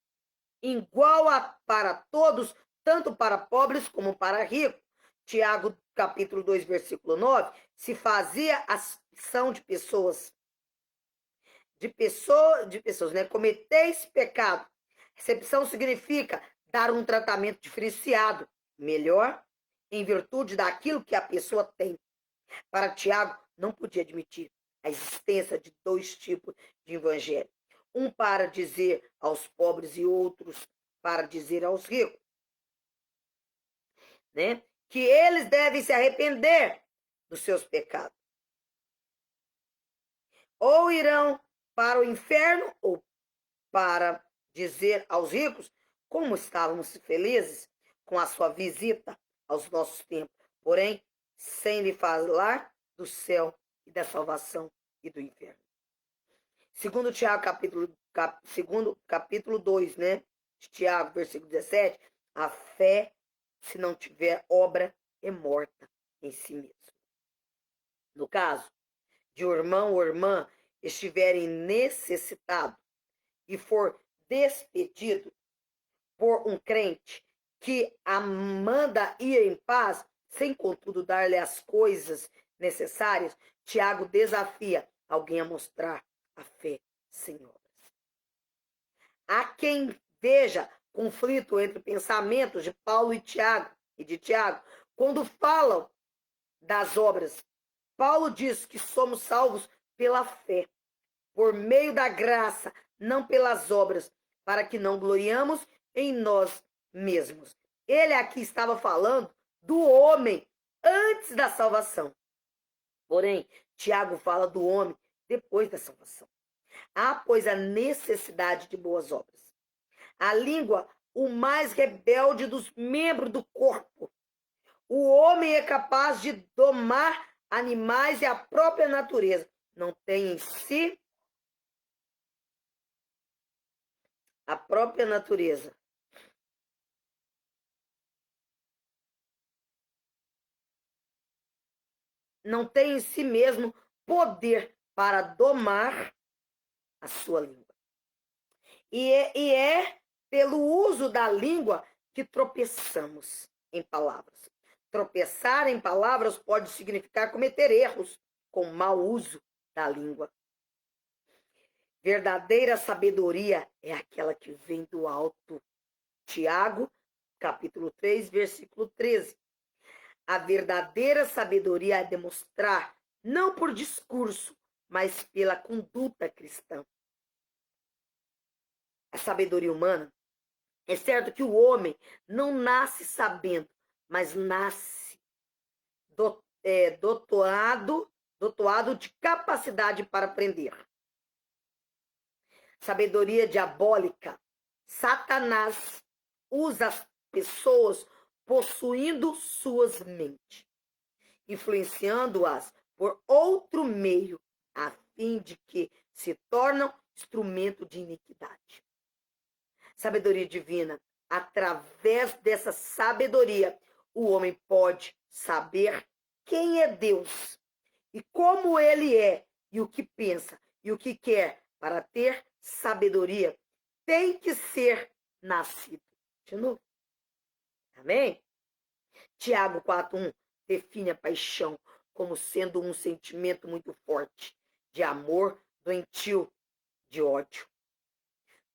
igual para todos, tanto para pobres como para ricos. Tiago, capítulo 2, versículo 9, se fazia ação de pessoas, né? Cometeis pecado. Recepção significa dar um tratamento diferenciado, melhor, em virtude daquilo que a pessoa tem. Para Tiago, não podia admitir a existência de dois tipos de evangelho. Um para dizer aos pobres e outros para dizer aos ricos, né? Que eles devem se arrepender dos seus pecados. Ou irão para o inferno, ou para dizer aos ricos como estávamos felizes com a sua visita aos nossos tempos, porém, sem lhe falar do céu e da salvação e do inferno. Segundo Tiago, capítulo 2, né? De Tiago, versículo 17, a fé, se não tiver obra, é morta em si mesmo. No caso de o irmão ou irmã estiverem necessitado e for despedido por um crente que a manda ir em paz, sem contudo dar-lhe as coisas necessárias, Tiago desafia alguém a mostrar a fé sem obras. Há quem veja conflito entre pensamentos de Paulo e de Tiago, quando falam das obras. Paulo diz que somos salvos pela fé, por meio da graça, não pelas obras, para que não gloriamos em nós mesmos. Ele aqui estava falando do homem antes da salvação. Porém, Tiago fala do homem depois da salvação. Há, pois, a necessidade de boas obras. A língua, o mais rebelde dos membros do corpo. O homem é capaz de domar animais e a própria natureza. Não tem em si a própria natureza. Não tem em si mesmo poder para domar a sua língua. E é pelo uso da língua que tropeçamos em palavras. Tropeçar em palavras pode significar cometer erros com mau uso da língua. Verdadeira sabedoria é aquela que vem do alto. Tiago, capítulo 3, versículo 13. A verdadeira sabedoria é demonstrar, não por discurso, mas pela conduta cristã. A sabedoria humana, é certo que o homem não nasce sabendo, mas nasce dotoado de capacidade para aprender. Sabedoria diabólica. Satanás usa as pessoas possuindo suas mentes, influenciando-as por outro meio, a fim de que se tornam instrumento de iniquidade. Sabedoria divina. Através dessa sabedoria, o homem pode saber quem é Deus e como ele é e o que pensa e o que quer. Para ter sabedoria, tem que ser nascido de novo. Amém? Tiago 4:1 define a paixão como sendo um sentimento muito forte de amor doentio, de ódio.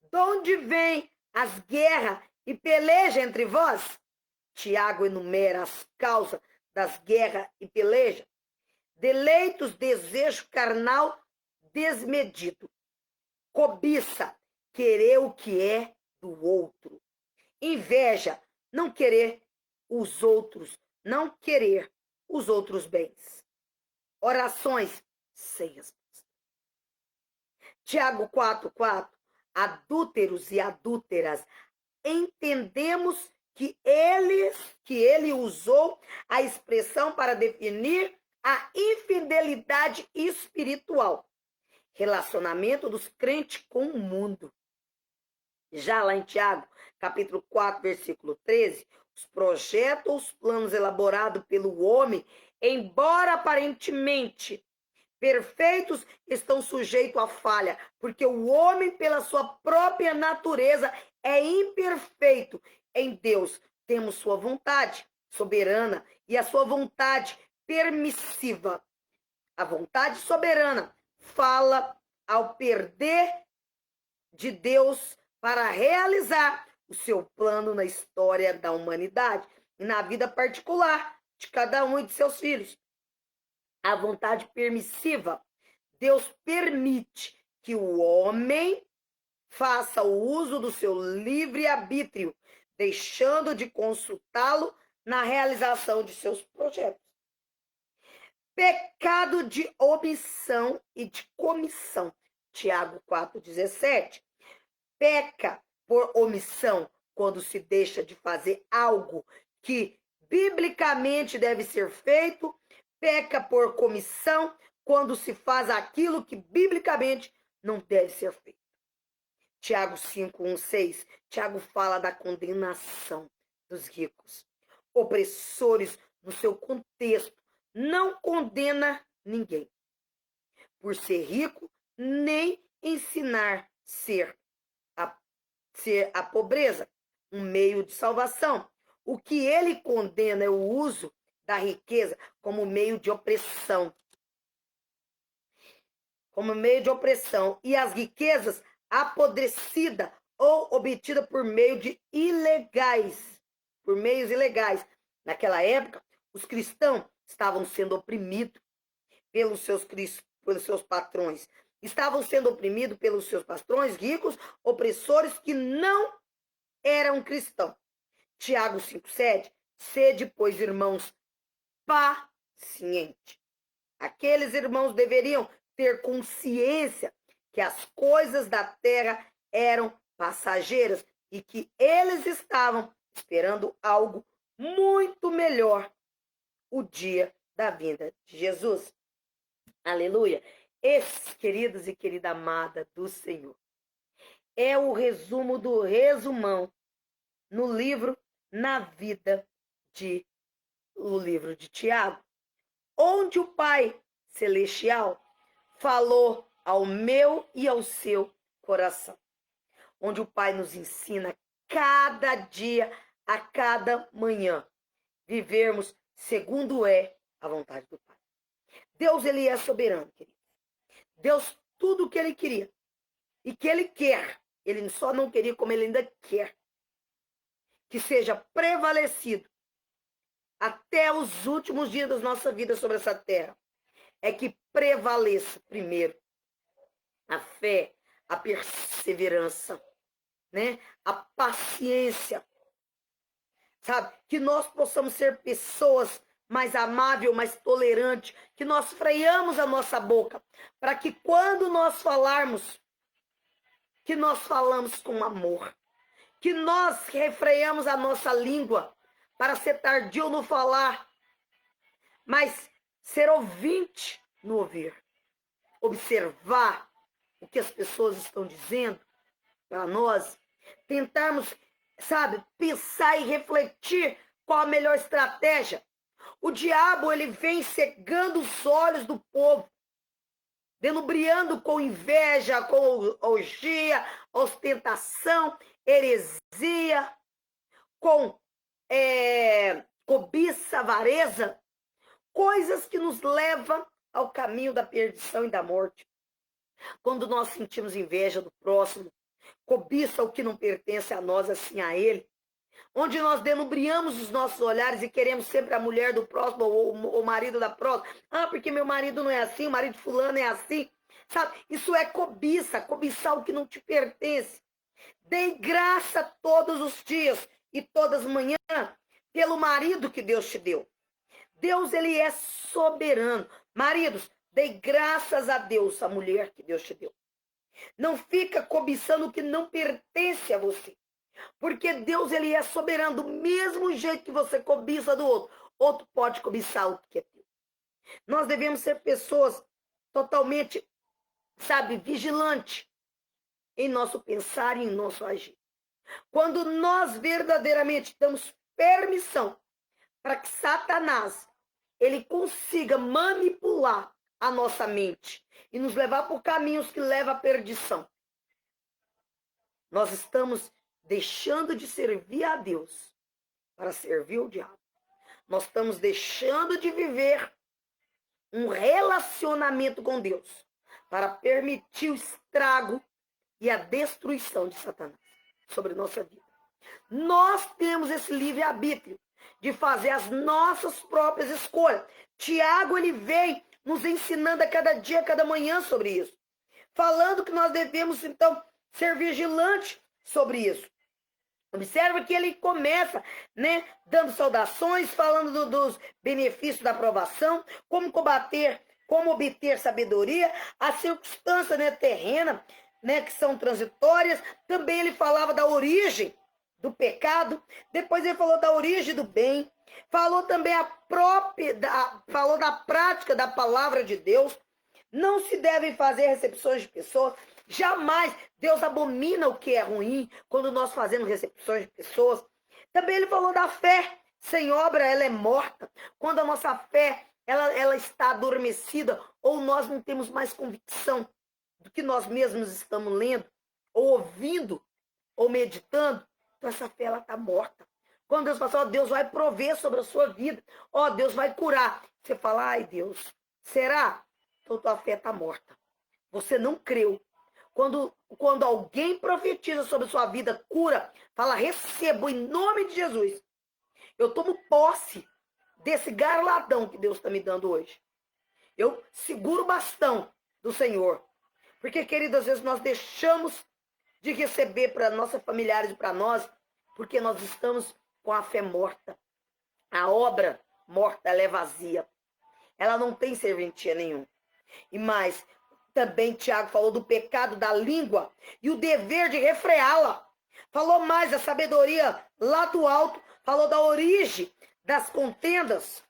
De onde vem as guerras e peleja entre vós? Tiago enumera as causas das guerras e peleja. Deleitos, desejo carnal desmedido. Cobiça, querer o que é do outro. Inveja, não querer os outros bens. Orações sem resposta. Tiago 4:4. Adúlteros e adúlteras, entendemos que ele usou a expressão para definir a infidelidade espiritual, relacionamento dos crentes com o mundo. Já lá em Tiago, capítulo 4, versículo 13, os projetos ou os planos elaborados pelo homem, embora aparentemente perfeitos, estão sujeitos à falha, porque o homem, pela sua própria natureza, é imperfeito. Em Deus temos sua vontade soberana e a sua vontade permissiva. A vontade soberana fala ao perder de Deus para realizar o seu plano na história da humanidade e na vida particular de cada um e de seus filhos. A vontade permissiva, Deus permite que o homem faça o uso do seu livre-arbítrio, deixando de consultá-lo na realização de seus projetos. Pecado de omissão e de comissão. Tiago 4,17. Peca por omissão quando se deixa de fazer algo que biblicamente deve ser feito. Peca por comissão quando se faz aquilo que biblicamente não deve ser feito. Tiago 5:1-6. Tiago fala da condenação dos ricos. Opressores, no seu contexto, não condena ninguém por ser rico, nem ensinar ser a pobreza um meio de salvação. O que ele condena é o uso da riqueza como meio de opressão. Como meio de opressão. E as riquezas apodrecidas ou obtidas por meio de ilegais. Por meios ilegais. Naquela época, os cristãos estavam sendo oprimidos pelos seus patrões. Estavam sendo oprimidos pelos seus patrões ricos, opressores que não eram cristãos. Tiago 5,7. Sede, pois, irmãos, paciente. Aqueles irmãos deveriam ter consciência que as coisas da terra eram passageiras e que eles estavam esperando algo muito melhor, o dia da vinda de Jesus. Aleluia. Esse, queridos e querida amada do Senhor, é o resumo do resumão no livro Na Vida de o livro de Tiago, onde o Pai Celestial falou ao meu e ao seu coração, onde o Pai nos ensina cada dia, a cada manhã, vivermos segundo é a vontade do Pai. Deus, ele é soberano, querido. Deus, tudo o que ele queria e que ele quer, ele só não queria, como ele ainda quer, que seja prevalecido até os últimos dias da nossa vida sobre essa terra, é que prevaleça primeiro a fé, a perseverança, né? A paciência, sabe? Que nós possamos ser pessoas mais amáveis, mais tolerantes, que nós freamos a nossa boca, para que quando nós falarmos, que nós falamos com amor, que nós refreamos a nossa língua, para ser tardio no falar, mas ser ouvinte no ouvir, observar o que as pessoas estão dizendo para nós, tentarmos, sabe, pensar e refletir qual a melhor estratégia. O diabo, ele vem cegando os olhos do povo, denubriando com inveja, com orgia, ostentação, heresia, com cobiça, avareza, coisas que nos levam ao caminho da perdição e da morte. Quando nós sentimos inveja do próximo, cobiça o que não pertence a nós, assim a ele, onde nós denubriamos os nossos olhares e queremos sempre a mulher do próximo ou o marido da próxima. Ah, porque meu marido não é assim, o marido de fulano é assim. Sabe? Isso é cobiça, cobiçar o que não te pertence. Dê graça todos os dias e todas as manhãs pelo marido que Deus te deu. Deus, ele é soberano. Maridos, dê graças a Deus a mulher que Deus te deu. Não fica cobiçando o que não pertence a você. Porque Deus, ele é soberano. Do mesmo jeito que você cobiça do outro, outro pode cobiçar o que é teu. Nós devemos ser pessoas totalmente, sabe, vigilantes em nosso pensar e em nosso agir. Quando nós verdadeiramente damos permissão para que Satanás, ele consiga manipular a nossa mente e nos levar por caminhos que levam à perdição, nós estamos deixando de servir a Deus para servir o diabo. Nós estamos deixando de viver um relacionamento com Deus para permitir o estrago e a destruição de Satanás sobre nossa vida. Nós temos esse livre-arbítrio de fazer as nossas próprias escolhas. Tiago, ele vem nos ensinando a cada dia, a cada manhã sobre isso. Falando que nós devemos, então, ser vigilantes sobre isso. Observa que ele começa, né, dando saudações, falando dos benefícios da aprovação, como combater, como obter sabedoria, as circunstâncias, né, terrenas, né, que são transitórias. Também ele falava da origem do pecado, depois ele falou da origem do bem, falou também falou da prática da palavra de Deus. Não se devem fazer recepções de pessoas. Jamais. Deus abomina o que é ruim quando nós fazemos recepções de pessoas. Também ele falou da fé. Sem obra, ela é morta. Quando a nossa fé ela está adormecida, ou nós não temos mais convicção do que nós mesmos estamos lendo, ou ouvindo, ou meditando, então essa fé está morta. Quando Deus fala, Deus vai prover sobre a sua vida, Deus vai curar. Você fala, ai Deus, será? Então tua fé está morta. Você não creu. Quando alguém profetiza sobre a sua vida, cura, fala, recebo em nome de Jesus. Eu tomo posse desse garladão que Deus está me dando hoje. Eu seguro o bastão do Senhor. Porque, querido, às vezes nós deixamos de receber para nossos familiares e para nós, porque nós estamos com a fé morta. A obra morta, ela é vazia. Ela não tem serventia nenhuma. E mais, também Tiago falou do pecado da língua e o dever de refreá-la. Falou mais a sabedoria lá do alto, falou da origem das contendas.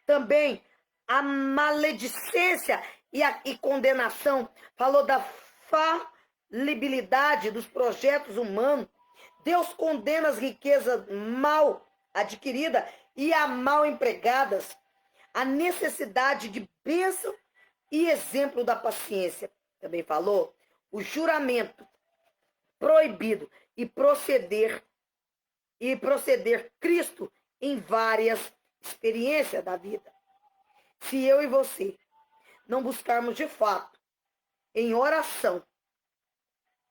Também a maledicência e condenação. Falou da falibilidade dos projetos humanos. Deus condena as riquezas mal adquiridas e a mal empregadas. A necessidade de bênção e exemplo da paciência. Também falou o juramento proibido e proceder Cristo em várias experiências da vida. Se eu e você não buscarmos de fato em oração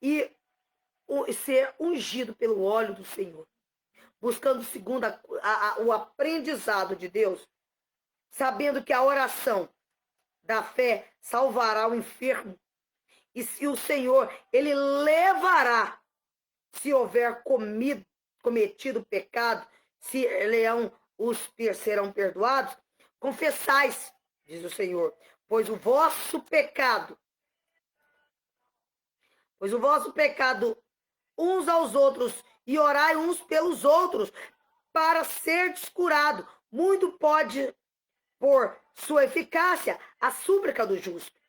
e ser ungido pelo óleo do Senhor, buscando segundo o aprendizado de Deus, sabendo que a oração da fé salvará o enfermo, e se o Senhor, ele levará, se houver cometido pecado, se serão perdoados, confessais, diz o Senhor, pois o vosso pecado uns aos outros, e orai uns pelos outros, para serdes curados. Muito pode, por sua eficácia, a súplica do justo.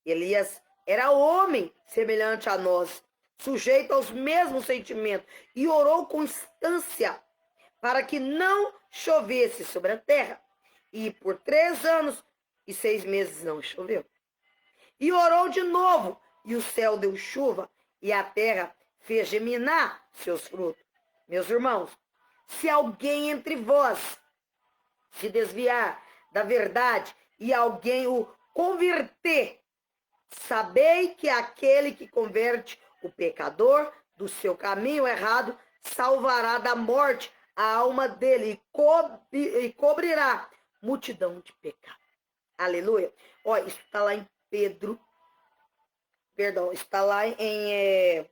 Elias era homem semelhante a nós, sujeito aos mesmos sentimentos, e orou com instância para que não chovesse sobre a terra. E por 3 anos e 6 meses não choveu. E orou de novo, e o céu deu chuva, e a terra fez germinar seus frutos. Meus irmãos, se alguém entre vós se desviar da verdade e alguém o converter, sabei que aquele que converte o pecador do seu caminho errado salvará da morte a alma dele e cobrirá multidão de pecado. Aleluia. Olha, isso está lá em está lá em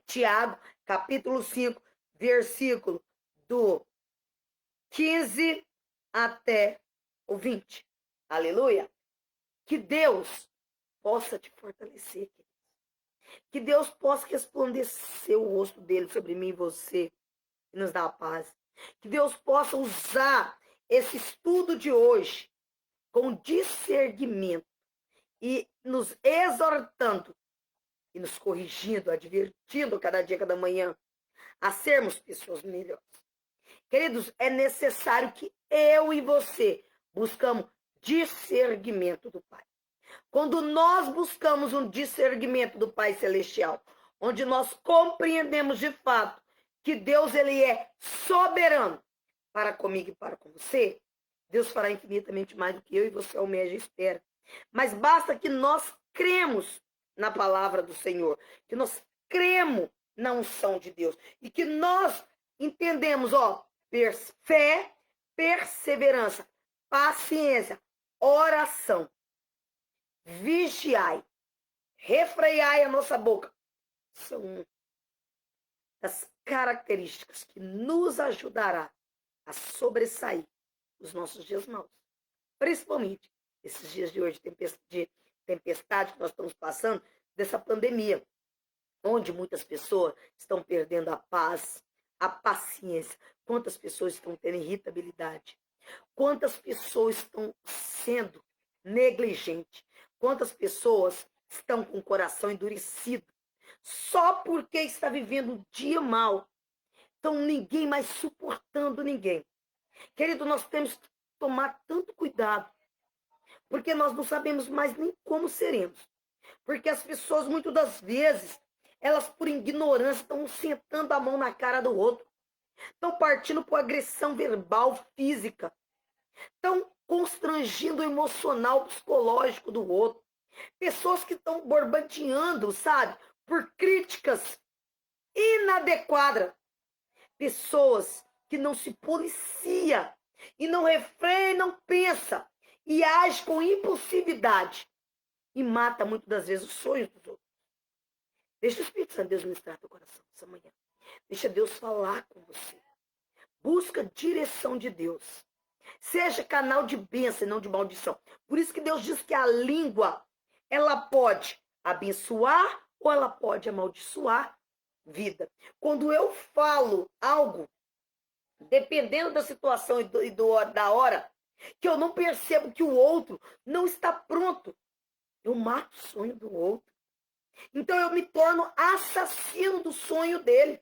Tiago, capítulo 5, versículo do 15 até o 20. Aleluia. Que Deus possa te fortalecer, queridos. Que Deus possa resplandecer o rosto dele sobre mim e você e nos dar a paz. Que Deus possa usar esse estudo de hoje com discernimento e nos exortando e nos corrigindo, advertindo cada dia, cada manhã, a sermos pessoas melhores. Queridos, é necessário que eu e você buscamos discernimento do Pai. Quando nós buscamos um discernimento do Pai Celestial, onde nós compreendemos de fato que Deus ele é soberano para comigo e para com você, Deus fará infinitamente mais do que eu e você almeja e espera. Mas basta que nós cremos na palavra do Senhor, que nós cremos na unção de Deus e que nós entendemos, fé, perseverança, paciência, oração, vigiai, refreiai a nossa boca. São das características que nos ajudará a sobressair os nossos dias maus. Principalmente esses dias de hoje de tempestade que nós estamos passando, dessa pandemia, onde muitas pessoas estão perdendo a paz, a paciência. Quantas pessoas estão tendo irritabilidade? Quantas pessoas estão sendo negligentes? Quantas pessoas estão com o coração endurecido? Só porque está vivendo um dia mal. Então ninguém mais suportando ninguém. Querido, nós temos que tomar tanto cuidado, porque nós não sabemos mais nem como seremos. Porque as pessoas, muitas das vezes, elas por ignorância estão sentando a mão na cara do outro. Estão partindo por agressão verbal, física. Estão constrangindo o emocional, psicológico do outro. Pessoas que estão borbanteando, sabe? Por críticas inadequadas. Pessoas que não se policia e não refreia, não pensa e age com impulsividade e mata muitas das vezes os sonhos dos outros. Deixa o Espírito Santo de Deus ministrar teu coração essa manhã. Deixa Deus falar com você. Busca direção de Deus. Seja canal de bênção e não de maldição. Por isso que Deus diz que a língua, ela pode abençoar ou ela pode amaldiçoar vida. Quando eu falo algo, dependendo da situação da hora, que eu não percebo que o outro não está pronto, eu mato o sonho do outro. Então eu me torno assassino do sonho dele.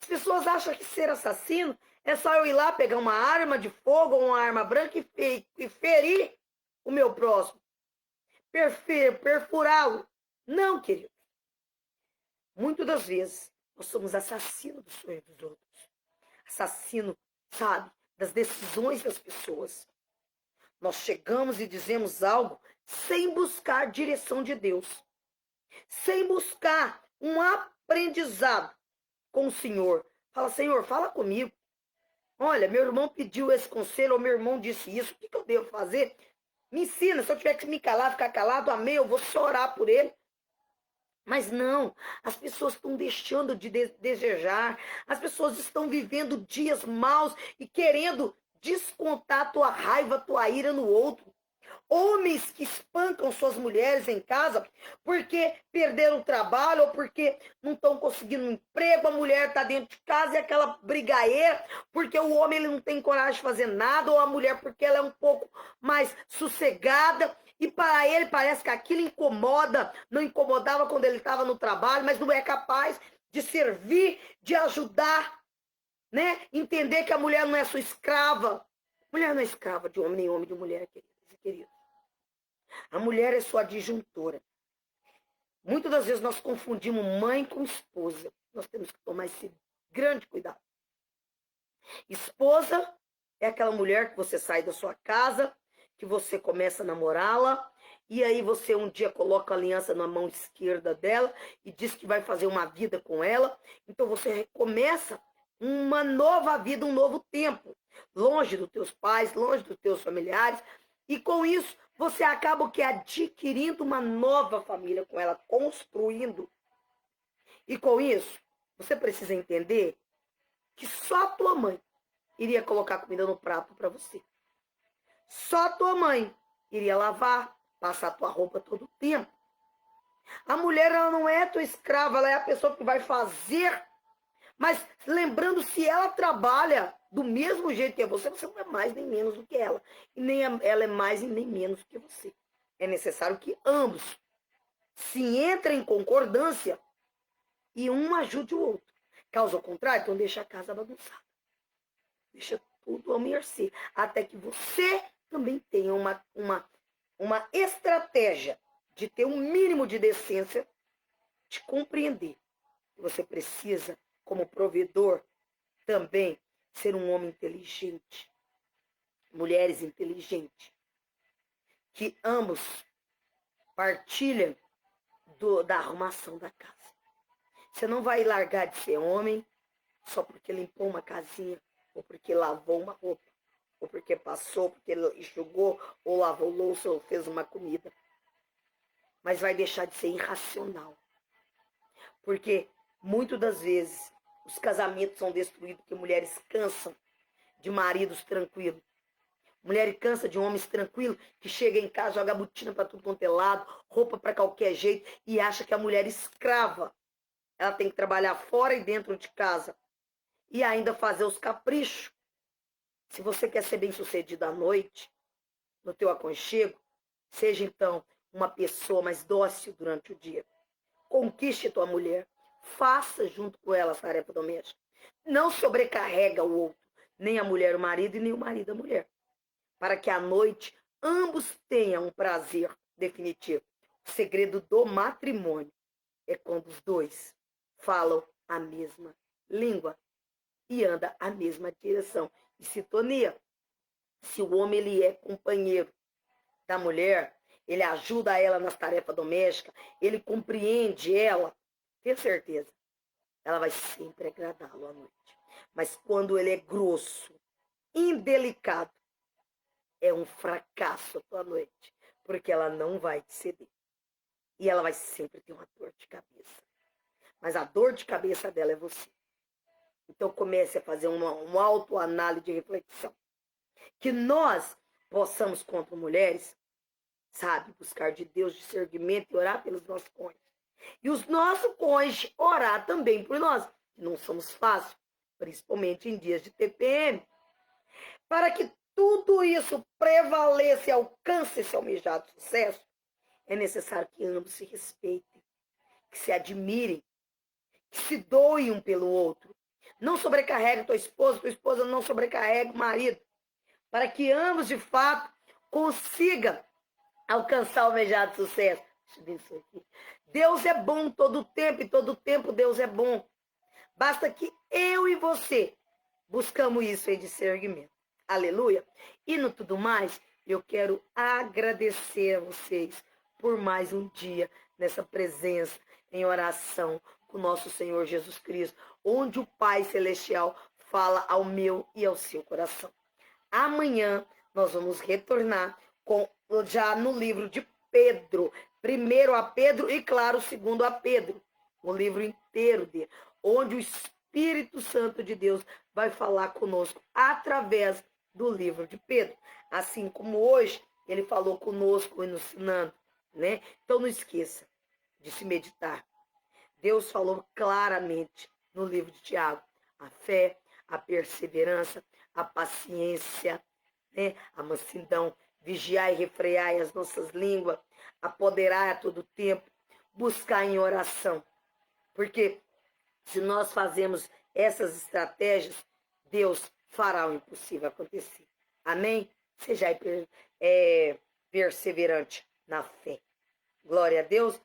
As pessoas acham que ser assassino é só eu ir lá pegar uma arma de fogo ou uma arma branca e ferir o meu próximo. Perfurá-lo. Não, querido. Muitas das vezes nós somos assassinos dos sonhos dos outros. Assassino, sabe, das decisões das pessoas. Nós chegamos e dizemos algo sem buscar direção de Deus. Sem buscar um aprendizado com o Senhor. Fala, Senhor, fala comigo. Olha, meu irmão pediu esse conselho, ou meu irmão disse isso, o que eu devo fazer? Me ensina, se eu tiver que me calar, ficar calado, amém, eu vou chorar por ele. Mas não, as pessoas estão deixando de desejar, as pessoas estão vivendo dias maus e querendo descontar a tua raiva, a tua ira no outro. Homens que espancam suas mulheres em casa porque perderam o trabalho ou porque não estão conseguindo um emprego, a mulher está dentro de casa e aquela brigadeira, porque o homem ele não tem coragem de fazer nada, ou a mulher porque ela é um pouco mais sossegada, e para ele parece que aquilo incomoda, não incomodava quando ele estava no trabalho, mas não é capaz de servir, de ajudar, né? Entender que a mulher não é sua escrava. Mulher não é escrava de homem, nem homem de mulher, querido. A mulher é sua adjuntora. Muitas das vezes nós confundimos mãe com esposa. Nós temos que tomar esse grande cuidado. Esposa é aquela mulher que você sai da sua casa, que você começa a namorá-la, e aí você um dia coloca a aliança na mão esquerda dela e diz que vai fazer uma vida com ela. Então você recomeça uma nova vida, um novo tempo, longe dos teus pais, longe dos teus familiares, e com isso você acaba o que? Adquirindo uma nova família com ela, construindo. E com isso, você precisa entender que só a tua mãe iria colocar comida no prato para você. Só a tua mãe iria lavar, passar a tua roupa todo o tempo. A mulher, ela não é tua escrava, ela é a pessoa que vai fazer. Mas lembrando, se ela trabalha do mesmo jeito que você, você não é mais nem menos do que ela. E nem ela é mais e nem menos do que você. É necessário que ambos se entrem em concordância e um ajude o outro. Caso contrário, então deixa a casa bagunçada. Deixa tudo a mercê. Até que você também tenha uma estratégia de ter um mínimo de decência, de compreender que você precisa, como provedor, também ser um homem inteligente. Mulheres inteligentes. Que ambos partilham da arrumação da casa. Você não vai largar de ser homem só porque limpou uma casinha, ou porque lavou uma roupa, ou porque passou, porque enxugou, ou lavou louça, ou fez uma comida. Mas vai deixar de ser irracional. Porque, muitas das vezes, os casamentos são destruídos porque mulheres cansam de maridos tranquilos. Mulher cansa de homens tranquilos que chega em casa, joga botina para tudo quanto é lado, roupa para qualquer jeito e acha que a mulher escrava. Ela tem que trabalhar fora e dentro de casa e ainda fazer os caprichos. Se você quer ser bem-sucedido à noite, no teu aconchego, seja então uma pessoa mais dócil durante o dia. Conquiste tua mulher, faça junto com ela a tarefa doméstica. Não sobrecarrega o outro, nem a mulher o marido e nem o marido a mulher. Para que à noite ambos tenham um prazer definitivo. O segredo do matrimônio é quando os dois falam a mesma língua e andam a mesma direção de sintonia. Se o homem ele é companheiro da mulher, ele ajuda ela nas tarefas domésticas, ele compreende ela, tenha certeza, ela vai sempre agradá-lo à noite. Mas quando ele é grosso, indelicado, é um fracasso a tua noite, porque ela não vai te ceder. E ela vai sempre ter uma dor de cabeça. Mas a dor de cabeça dela é você. Então comece a fazer uma autoanálise de reflexão. Que nós possamos, contra mulheres, sabe, buscar de Deus discernimento e orar pelos nossos cônjuges. E os nossos cônjuges orar também por nós, que não somos fáceis, principalmente em dias de TPM. Para que tudo isso prevaleça e alcance esse almejado sucesso, é necessário que ambos se respeitem, que se admirem, que se doem um pelo outro. Não sobrecarregue tua esposa não sobrecarregue o marido, para que ambos, de fato, consigam alcançar o almejado sucesso. Deus é bom todo o tempo, e todo o tempo Deus é bom. Basta que eu e você buscamos isso em discernimento. Aleluia. E no tudo mais, eu quero agradecer a vocês por mais um dia nessa presença em oração com o nosso Senhor Jesus Cristo, onde o Pai Celestial fala ao meu e ao seu coração. Amanhã nós vamos retornar já no livro de Pedro, primeiro a Pedro e, claro, segundo a Pedro, o livro inteiro dele, onde o Espírito Santo de Deus vai falar conosco através do livro de Pedro. Assim como hoje ele falou conosco e nos ensinando, né? Então não esqueça de se meditar. Deus falou claramente no livro de Tiago, a fé, a perseverança, a paciência, né? A mansidão, vigiar e refrear as nossas línguas, apoderar a todo tempo, buscar em oração. Porque se nós fazemos essas estratégias, Deus fará o impossível acontecer. Amém? Seja perseverante na fé. Glória a Deus.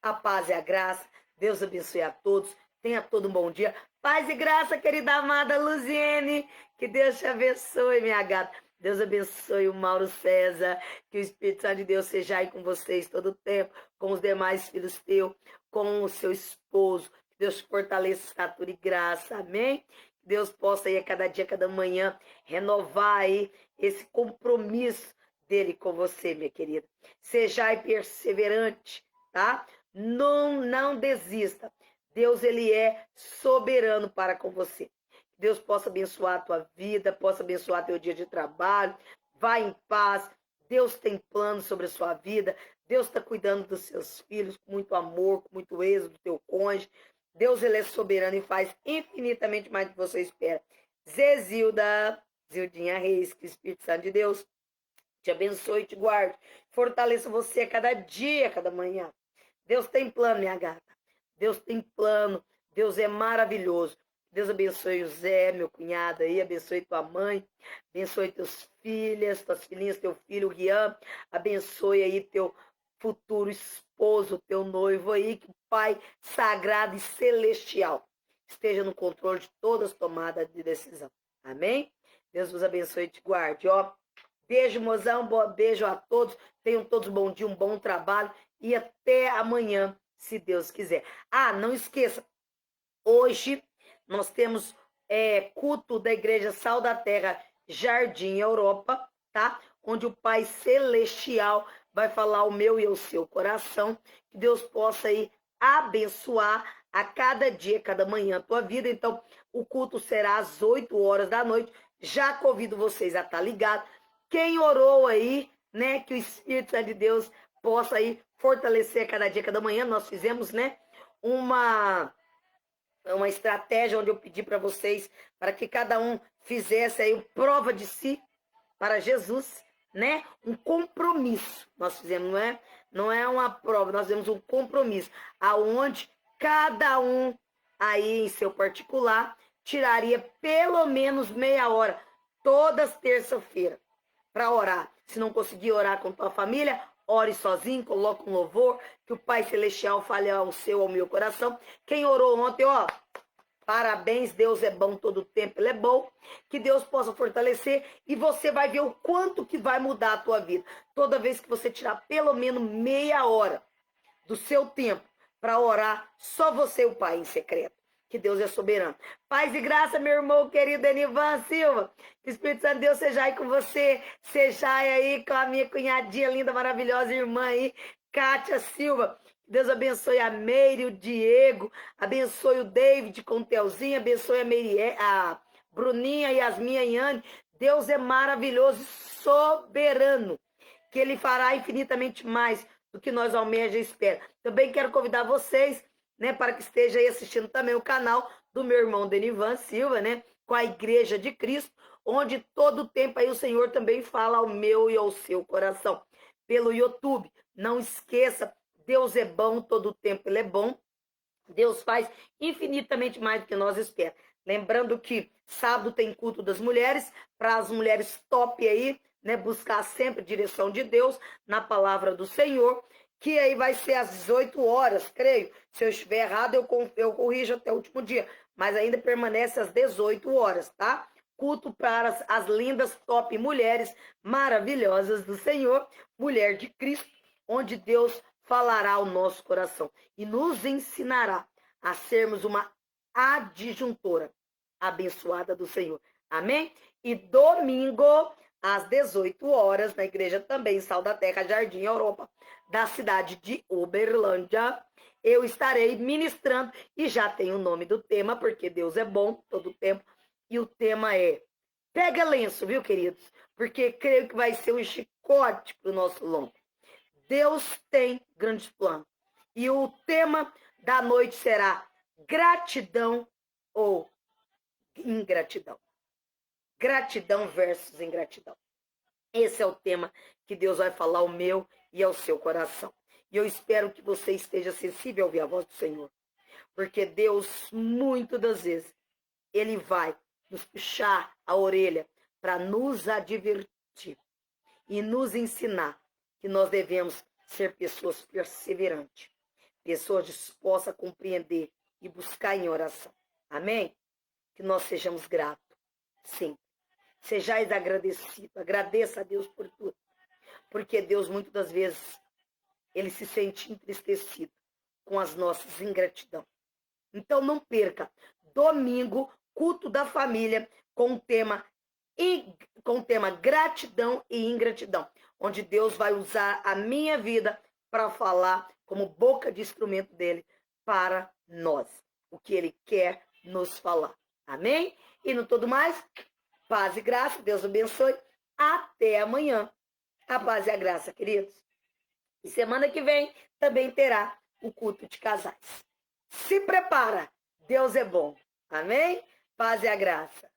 A paz e a graça. Deus abençoe a todos. Tenha todo um bom dia. Paz e graça, querida amada Luziene. Que Deus te abençoe, minha gata. Deus abençoe o Mauro César. Que o Espírito Santo de Deus seja aí com vocês todo o tempo, com os demais filhos teus, com o seu esposo. Que Deus te fortaleça, estatura e graça. Amém? Que Deus possa aí a cada dia, a cada manhã, renovar aí esse compromisso dele com você, minha querida. Seja perseverante, tá? Não desista. Deus, ele é soberano para com você. Deus possa abençoar a tua vida, possa abençoar teu dia de trabalho. Vai em paz. Deus tem planos sobre a sua vida. Deus está cuidando dos seus filhos com muito amor, com muito êxito, do teu cônjuge. Deus, ele é soberano e faz infinitamente mais do que você espera. Zildinha Reis, que o Espírito Santo de Deus te abençoe e te guarde. Fortaleça você a cada dia, a cada manhã. Deus tem plano, minha gata. Deus tem plano. Deus é maravilhoso. Deus abençoe o Zé, meu cunhado aí. Abençoe tua mãe. Abençoe teus filhas, tuas filhinhas, teu filho, o Rian. Abençoe aí teu futuro esposo, teu noivo aí. Que o Pai sagrado e celestial esteja no controle de todas as tomadas de decisão. Amém? Deus vos abençoe e te guarde. Ó, beijo, mozão. Beijo a todos. Tenham todos um bom dia, um bom trabalho. E até amanhã, se Deus quiser. Ah, não esqueça, hoje nós temos culto da Igreja Sal da Terra, Jardim Europa, tá? Onde o Pai Celestial vai falar o meu e o seu coração. Que Deus possa aí abençoar a cada dia, cada manhã a tua vida. Então, o culto será às 8 horas da noite. Já convido vocês a estar ligados. Quem orou aí, né? Que o Espírito Santo de Deus possa aí fortalecer cada dia, cada manhã. Nós fizemos, né, uma estratégia onde eu pedi para vocês, para que cada um fizesse aí prova de si para Jesus, né, um compromisso. Nós fizemos, não é uma prova, nós fizemos um compromisso, aonde cada um aí em seu particular tiraria pelo menos meia hora, todas terça-feira, para orar. Se não conseguir orar com tua família, ore sozinho, coloque um louvor, que o Pai Celestial fale ao seu, ao meu coração. Quem orou ontem, ó, parabéns, Deus é bom todo o tempo, ele é bom. Que Deus possa fortalecer e você vai ver o quanto que vai mudar a tua vida. Toda vez que você tirar pelo menos meia hora do seu tempo para orar, só você e o Pai em secreto. que Deus é soberano. Paz e graça, meu irmão querido Enivan Silva. Que o Espírito Santo de Deus seja aí com você, seja aí com a minha cunhadinha linda, maravilhosa irmã aí, Kátia Silva. Deus abençoe a Meire, o Diego, abençoe o David com o Telzinho, abençoe a Bruninha, Yasmin e Yane. Deus é maravilhoso, soberano, que Ele fará infinitamente mais do que nós almeja e espera. Também quero convidar vocês, né, para que esteja aí assistindo também o canal do meu irmão Denivan Silva, né, com a Igreja de Cristo, onde todo o tempo aí o Senhor também fala ao meu e ao seu coração. Pelo YouTube, não esqueça, Deus é bom, todo o tempo Ele é bom. Deus faz infinitamente mais do que nós esperamos. Lembrando que sábado tem culto das mulheres, para as mulheres top aí, né, buscar sempre direção de Deus na palavra do Senhor, que aí vai ser às 18 horas, creio. Se eu estiver errado, eu corrijo até o último dia, mas ainda permanece às 18 horas, tá? Culto para as lindas top mulheres maravilhosas do Senhor, mulher de Cristo, onde Deus falará ao nosso coração e nos ensinará a sermos uma adjuntora abençoada do Senhor. Amém? E domingo, às 18 horas, na igreja também, Sal da Terra, Jardim Europa, da cidade de Uberlândia, eu estarei ministrando e já tenho o nome do tema, porque Deus é bom todo o tempo, e o tema é pega lenço, viu, queridos? Porque creio que vai ser um chicote para o nosso lombo. Deus tem grandes planos. E o tema da noite será gratidão ou ingratidão. Gratidão versus ingratidão. Esse é o tema que Deus vai falar ao meu e ao seu coração. E eu espero que você esteja sensível a ouvir a voz do Senhor. Porque Deus, muitas das vezes, Ele vai nos puxar a orelha para nos advertir e nos ensinar que nós devemos ser pessoas perseverantes, pessoas dispostas a compreender e buscar em oração. Amém? Que nós sejamos gratos, sim. Sejais agradecidos, agradeça a Deus por tudo. Porque Deus, muitas das vezes, Ele se sente entristecido com as nossas ingratidão. Então não perca, domingo, culto da família, com o tema gratidão e ingratidão, onde Deus vai usar a minha vida para falar como boca de instrumento dele para nós, o que ele quer nos falar. Amém? E no todo mais, paz e graça, Deus abençoe. Até amanhã. A paz e a graça, queridos. E semana que vem também terá o culto de casais. Se prepara, Deus é bom. Amém? Paz e a graça.